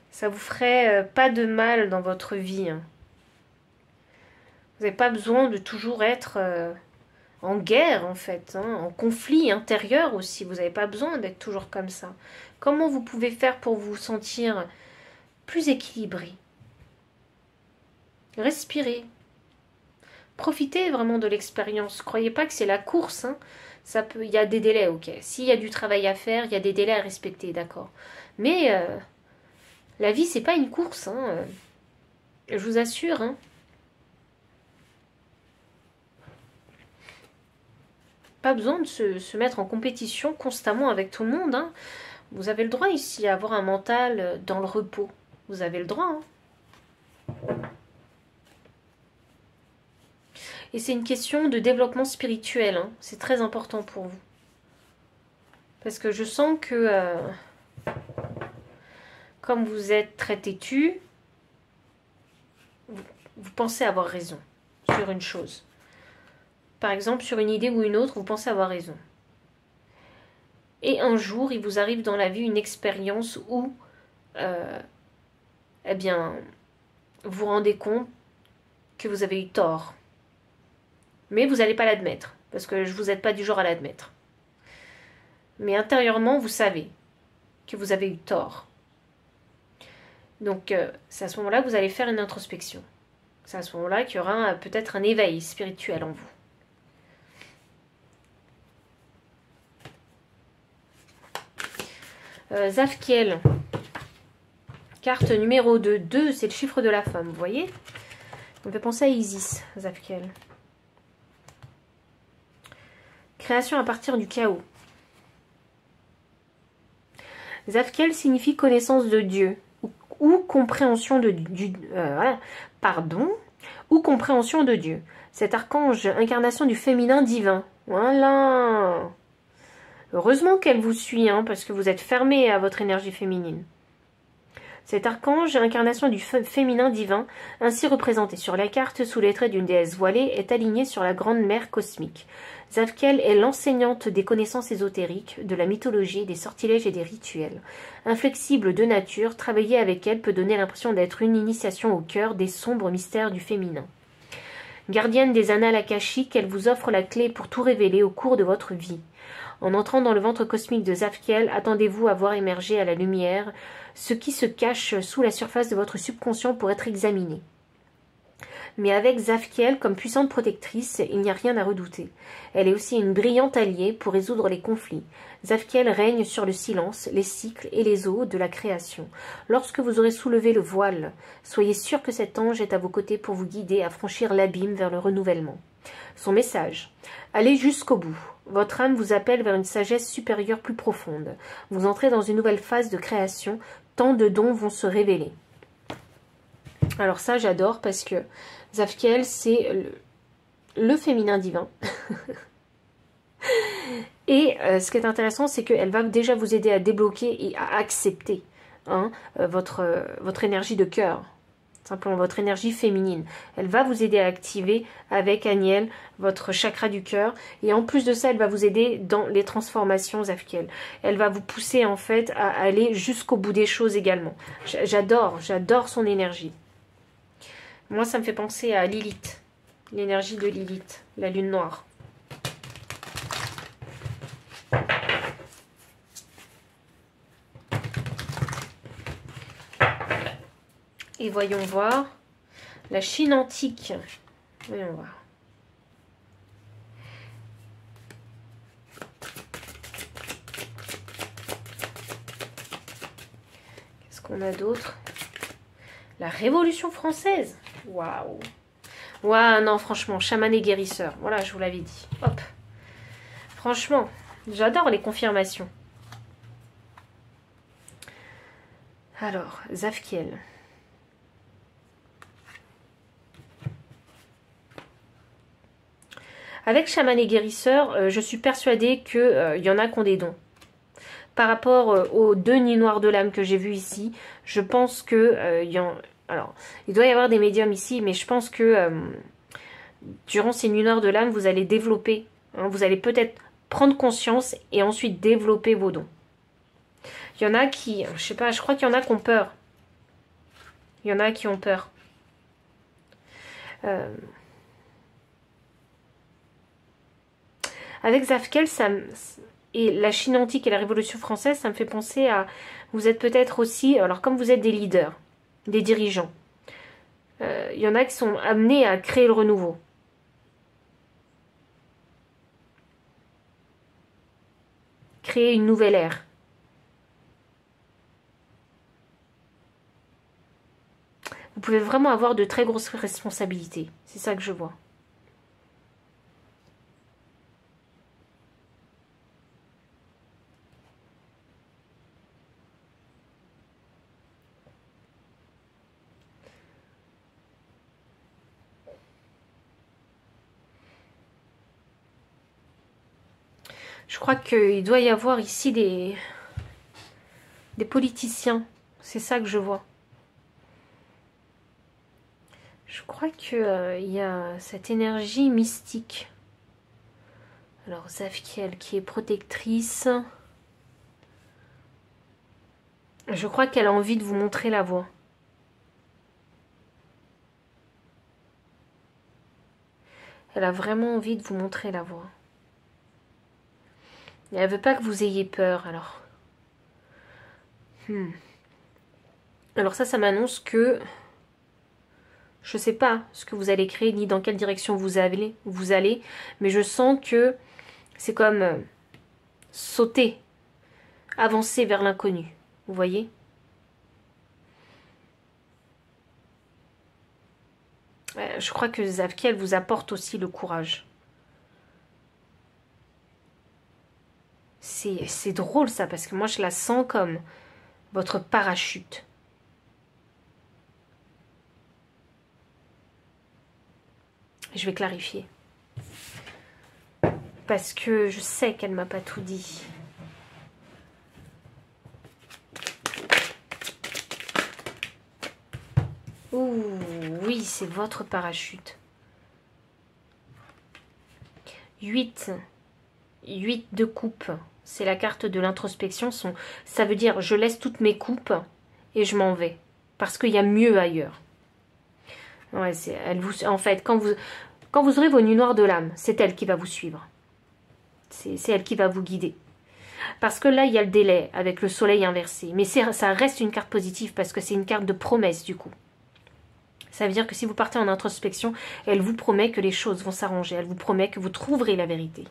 Ça vous ferait pas de mal dans votre vie. Vous n'avez pas besoin de toujours être en guerre, en fait, hein, en conflit intérieur aussi. Vous n'avez pas besoin d'être toujours comme ça. Comment vous pouvez faire pour vous sentir plus équilibré? Respirez. Profitez vraiment de l'expérience. Croyez pas que c'est la course. Hein. Il y a des délais, ok. S'il y a du travail à faire, il y a des délais à respecter, d'accord. Mais la vie, c'est pas une course. Hein. Je vous assure. Hein. Pas besoin de se mettre en compétition constamment avec tout le monde. Hein. Vous avez le droit ici à avoir un mental dans le repos. Vous avez le droit. Hein. Et c'est une question de développement spirituel. Hein. C'est très important pour vous. Parce que je sens que, comme vous êtes très têtu, vous pensez avoir raison sur une chose. Par exemple, sur une idée ou une autre, vous pensez avoir raison. Et un jour, il vous arrive dans la vie une expérience où, eh bien, vous vous rendez compte que vous avez eu tort. Mais vous n'allez pas l'admettre, parce que vous n'êtes pas du genre à l'admettre. Mais intérieurement, vous savez que vous avez eu tort. Donc, c'est à ce moment-là que vous allez faire une introspection. C'est à ce moment-là qu'il y aura peut-être un éveil spirituel en vous. Zafkiel, carte numéro 2. 2, c'est le chiffre de la femme, vous voyez? On fait penser à Isis, Zafkiel. Création à partir du chaos. Zafkiel signifie connaissance de Dieu ou compréhension de ou compréhension de Dieu. Cet archange, incarnation du féminin divin. Voilà. Heureusement qu'elle vous suit, hein, parce que vous êtes fermé à votre énergie féminine. Cet archange, incarnation du féminin divin, ainsi représenté sur la carte sous les traits d'une déesse voilée, est aligné sur la grande mère cosmique. Zafkiel est l'enseignante des connaissances ésotériques, de la mythologie, des sortilèges et des rituels. Inflexible de nature, travailler avec elle peut donner l'impression d'être une initiation au cœur des sombres mystères du féminin. Gardienne des annales akashiques, elle vous offre la clé pour tout révéler au cours de votre vie. En entrant dans le ventre cosmique de Zafkiel, attendez-vous à voir émerger à la lumière ce qui se cache sous la surface de votre subconscient pour être examiné. Mais avec Zafkiel comme puissante protectrice, il n'y a rien à redouter. Elle est aussi une brillante alliée pour résoudre les conflits. Zafkiel règne sur le silence, les cycles et les eaux de la création. Lorsque vous aurez soulevé le voile, soyez sûr que cet ange est à vos côtés pour vous guider à franchir l'abîme vers le renouvellement. Son message: allez jusqu'au bout. Votre âme vous appelle vers une sagesse supérieure plus profonde. Vous entrez dans une nouvelle phase de création. Tant de dons vont se révéler. Alors ça, j'adore parce que Zafkiel, c'est le féminin divin. Et ce qui est intéressant, c'est qu'elle va déjà vous aider à débloquer et à accepter, hein, votre énergie de cœur. simplement votre énergie féminine. Elle va vous aider à activer avec Aniel votre chakra du cœur. Et en plus de ça, elle va vous aider dans les transformations Zafkiel. Elle va vous pousser en fait à aller jusqu'au bout des choses également. J'adore son énergie. Moi, ça me fait penser à Lilith. L'énergie de Lilith, la lune noire. Et voyons voir la Chine antique. Voyons voir. Qu'est-ce qu'on a d'autre? La Révolution française. Waouh. Waouh, non, franchement, chaman et guérisseur. Voilà, je vous l'avais dit. Hop. Franchement, j'adore les confirmations. Alors, Zafkiel. Avec chaman et guérisseur, je suis persuadée qu'il y en a qui ont des dons. Par rapport aux 2 nuits noires de l'âme que j'ai vues ici, je pense que alors, il doit y avoir des médiums ici, mais je pense que durant ces nuits noires de l'âme, vous allez développer, hein, vous allez peut-être prendre conscience et ensuite développer vos dons. Il y en a qui, je sais pas, je crois qu'il y en a qui ont peur. Il y en a qui ont peur. Avec Zafkiel, et la Chine antique et la Révolution française, ça me fait penser à... Vous êtes peut-être aussi... Alors, comme vous êtes des leaders, des dirigeants, il y en a qui sont amenés à créer le renouveau. Créer une nouvelle ère. Vous pouvez vraiment avoir de très grosses responsabilités. C'est ça que je vois. Je crois qu'il doit y avoir ici des politiciens. C'est ça que je vois. Je crois qu'il y a cette énergie mystique. Alors, Zafkiel qui est protectrice. Je crois qu'elle a envie de vous montrer la voie. Elle a vraiment envie de vous montrer la voie. Et elle veut pas que vous ayez peur, alors. Alors ça m'annonce que... Je sais pas ce que vous allez créer, ni dans quelle direction vous allez, mais je sens que c'est comme sauter, avancer vers l'inconnu. Vous voyez? Je crois que Zafkiel vous apporte aussi le courage. C'est drôle ça, parce que moi je la sens comme votre parachute. Je vais clarifier. Parce que je sais qu'elle m'a pas tout dit. Ouh, oui, c'est votre parachute. 8 de coupe. C'est la carte de l'introspection. Ça veut dire je laisse toutes mes coupes et je m'en vais. Parce qu'il y a mieux ailleurs. Ouais, en fait, quand vous aurez vos nuits noires de l'âme, c'est elle qui va vous suivre. C'est elle qui va vous guider. Parce que là, il y a le délai avec le soleil inversé. Mais ça reste une carte positive parce que c'est une carte de promesse du coup. Ça veut dire que si vous partez en introspection, elle vous promet que les choses vont s'arranger. Elle vous promet que vous trouverez la vérité.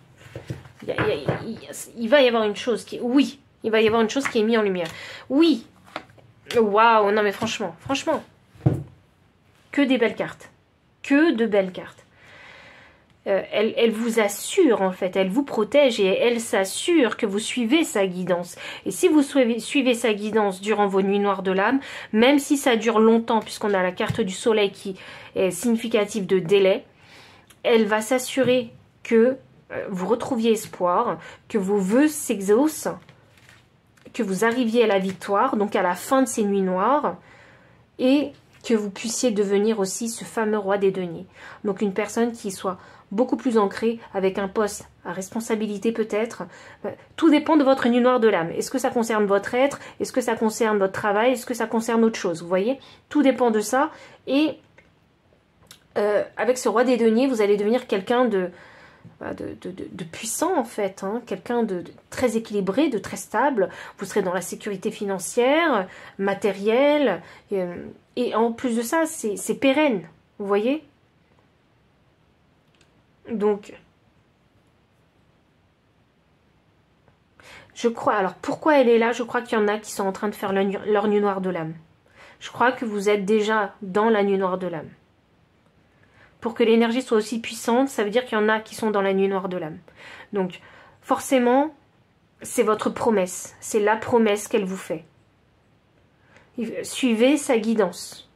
Il va y avoir une chose qui... Oui, il va y avoir une chose qui est mise en lumière. Oui. Waouh, non mais franchement. Que des belles cartes. Que de belles cartes. Elle vous assure en fait, elle vous protège et elle s'assure que vous suivez sa guidance. Et si vous suivez sa guidance durant vos nuits noires de l'âme, même si ça dure longtemps puisqu'on a la carte du soleil qui est significative de délai, elle va s'assurer que vous retrouviez espoir, que vos vœux s'exaucent, que vous arriviez à la victoire, donc à la fin de ces nuits noires, et que vous puissiez devenir aussi ce fameux roi des deniers. Donc une personne qui soit beaucoup plus ancrée, avec un poste à responsabilité peut-être. Tout dépend de votre nuit noire de l'âme. Est-ce que ça concerne votre être? Est-ce que ça concerne votre travail? Est-ce que ça concerne autre chose? Vous voyez? Tout dépend de ça. Et avec ce roi des deniers, vous allez devenir quelqu'un de puissant en fait, hein, quelqu'un de très équilibré, de très stable. Vous serez dans la sécurité financière, matérielle, et en plus de ça, c'est pérenne, vous voyez. Donc, je crois, alors pourquoi elle est là? Je crois qu'il y en a qui sont en train de faire leur nuit noire de l'âme. Je crois que vous êtes déjà dans la nuit noire de l'âme. Pour que l'énergie soit aussi puissante, ça veut dire qu'il y en a qui sont dans la nuit noire de l'âme. Donc, forcément, c'est votre promesse. C'est la promesse qu'elle vous fait. Suivez sa guidance.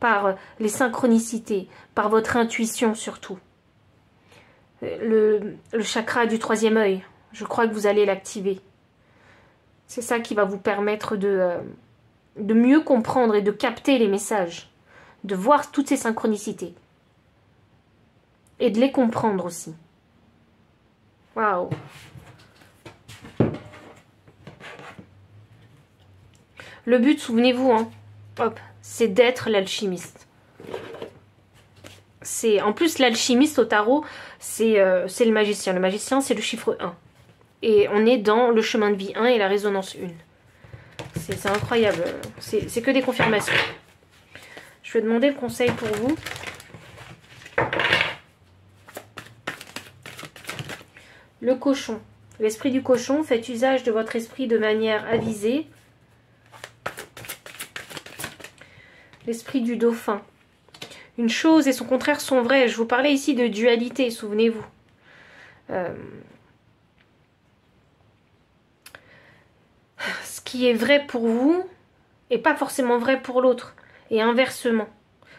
Par les synchronicités, par votre intuition surtout. Le chakra du troisième œil, je crois que vous allez l'activer. C'est ça qui va vous permettre de mieux comprendre et de capter les messages. De voir toutes ces synchronicités. Et de les comprendre aussi. Waouh! Le but, souvenez-vous, hein, hop, c'est d'être l'alchimiste. En plus, l'alchimiste au tarot, c'est le magicien. Le magicien, c'est le chiffre 1. Et on est dans le chemin de vie 1 et la résonance 1. C'est incroyable. C'est que des confirmations. Je vais demander le conseil pour vous. Le cochon. L'esprit du cochon, faites usage de votre esprit de manière avisée. L'esprit du dauphin. Une chose et son contraire sont vrais. Je vous parlais ici de dualité, souvenez-vous. Ce qui est vrai pour vous n'est pas forcément vrai pour l'autre. Et inversement.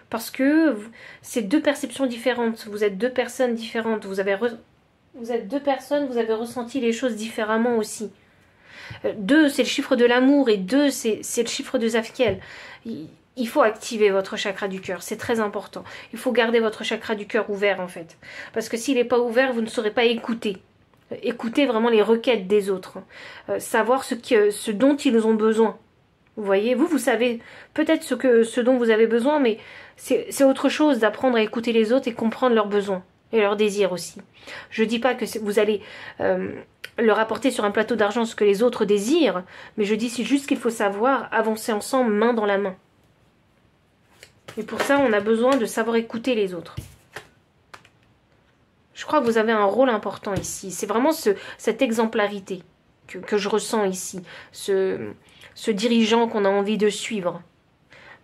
Parce que c'est deux perceptions différentes. Vous êtes deux personnes différentes. Vous êtes deux personnes, vous avez ressenti les choses différemment aussi. 2, c'est le chiffre de l'amour. Et 2, c'est le chiffre de Zafkiel. Il faut activer votre chakra du cœur. C'est très important. Il faut garder votre chakra du cœur ouvert en fait. Parce que s'il n'est pas ouvert, vous ne saurez pas écouter. Écouter vraiment les requêtes des autres. Savoir ce dont ils ont besoin. Vous voyez, vous savez peut-être ce dont vous avez besoin, mais c'est autre chose d'apprendre à écouter les autres et comprendre leurs besoins et leurs désirs aussi. Je ne dis pas que vous allez leur apporter sur un plateau d'argent ce que les autres désirent, mais je dis juste qu'il faut savoir avancer ensemble, main dans la main. Et pour ça, on a besoin de savoir écouter les autres. Je crois que vous avez un rôle important ici. C'est vraiment cette exemplarité que je ressens ici. Ce dirigeant qu'on a envie de suivre.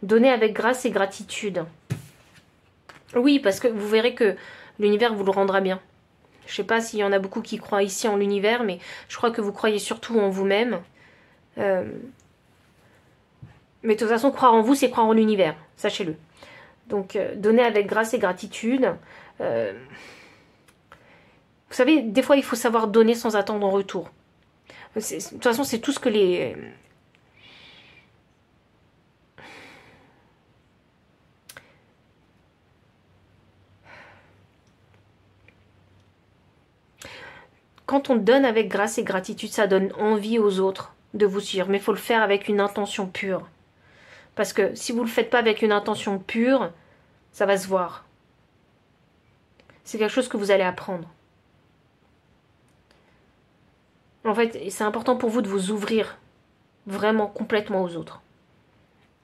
Donner avec grâce et gratitude. Oui, parce que vous verrez que l'univers vous le rendra bien. Je ne sais pas s'il y en a beaucoup qui croient ici en l'univers, mais je crois que vous croyez surtout en vous-même. Mais de toute façon, croire en vous, c'est croire en l'univers. Sachez-le. Donc, donner avec grâce et gratitude. Vous savez, des fois, il faut savoir donner sans attendre en retour. De toute façon, c'est tout ce que les... Quand on donne avec grâce et gratitude, ça donne envie aux autres de vous suivre. Mais il faut le faire avec une intention pure. Parce que si vous ne le faites pas avec une intention pure, ça va se voir. C'est quelque chose que vous allez apprendre. En fait, c'est important pour vous de vous ouvrir vraiment complètement aux autres.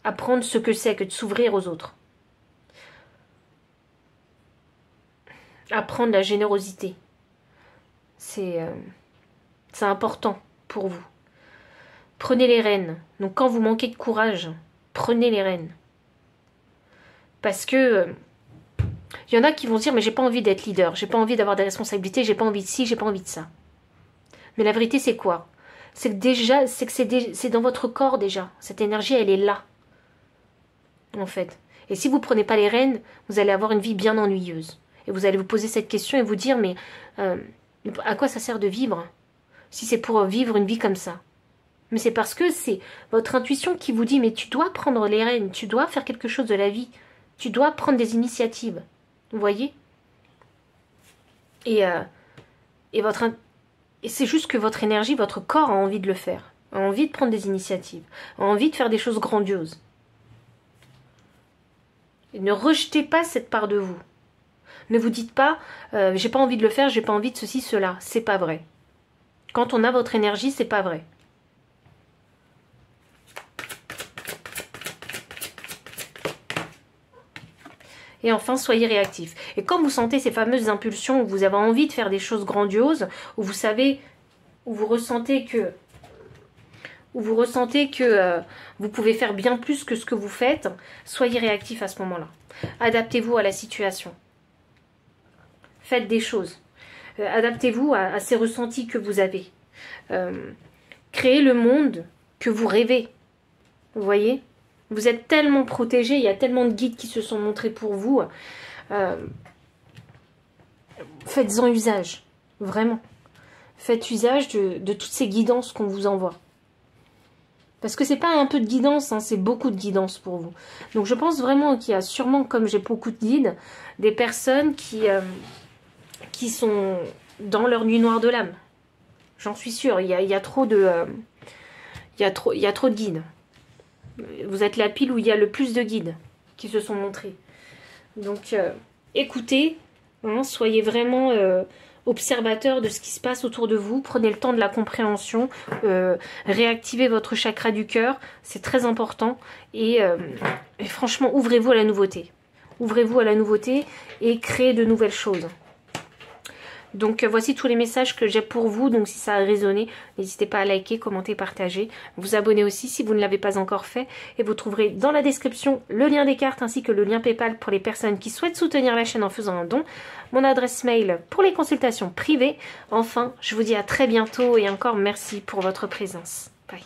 Apprendre ce que c'est que de s'ouvrir aux autres. Apprendre la générosité. C'est important pour vous. Prenez les rênes. Donc quand vous manquez de courage, prenez les rênes. Parce que il y en a qui vont se dire mais j'ai pas envie d'être leader, j'ai pas envie d'avoir des responsabilités, j'ai pas envie de ci, j'ai pas envie de ça. Mais la vérité c'est quoi? C'est que déjà, c'est dans votre corps déjà. Cette énergie elle est là. En fait. Et si vous prenez pas les rênes, vous allez avoir une vie bien ennuyeuse. Et vous allez vous poser cette question et vous dire mais à quoi ça sert de vivre si c'est pour vivre une vie comme ça? Mais c'est parce que c'est votre intuition qui vous dit, mais tu dois prendre les rênes, tu dois faire quelque chose de la vie, tu dois prendre des initiatives. Vous voyez? Et c'est juste que votre énergie, votre corps a envie de le faire, a envie de prendre des initiatives, a envie de faire des choses grandioses. Et ne rejetez pas cette part de vous. Ne vous dites pas, j'ai pas envie de le faire, j'ai pas envie de ceci, cela. C'est pas vrai. Quand on a votre énergie, c'est pas vrai. Et enfin, soyez réactif. Et quand vous sentez ces fameuses impulsions où vous avez envie de faire des choses grandioses, où vous savez, où vous ressentez que vous pouvez faire bien plus que ce que vous faites, soyez réactif à ce moment-là. Adaptez-vous à la situation. Faites des choses. Adaptez-vous à ces ressentis que vous avez. Créez le monde que vous rêvez. Vous voyez ? Vous êtes tellement protégés, il y a tellement de guides qui se sont montrés pour vous. Faites-en usage, vraiment. Faites usage de toutes ces guidances qu'on vous envoie. Parce que c'est pas un peu de guidance, hein, c'est beaucoup de guidance pour vous. Donc je pense vraiment qu'il y a sûrement, comme j'ai beaucoup de guides, des personnes qui sont dans leur nuit noire de l'âme. J'en suis sûre, il y a trop de guides. Vous êtes la pile où il y a le plus de guides qui se sont montrés. Donc écoutez, hein, soyez vraiment observateur de ce qui se passe autour de vous. Prenez le temps de la compréhension. Réactivez votre chakra du cœur. C'est très important. Et franchement, ouvrez-vous à la nouveauté. Ouvrez-vous à la nouveauté et créez de nouvelles choses. Donc voici tous les messages que j'ai pour vous. Donc si ça a résonné, n'hésitez pas à liker, commenter, partager. Vous abonner aussi si vous ne l'avez pas encore fait. Et vous trouverez dans la description le lien des cartes ainsi que le lien PayPal pour les personnes qui souhaitent soutenir la chaîne en faisant un don. Mon adresse mail pour les consultations privées. Enfin, je vous dis à très bientôt et encore merci pour votre présence. Bye.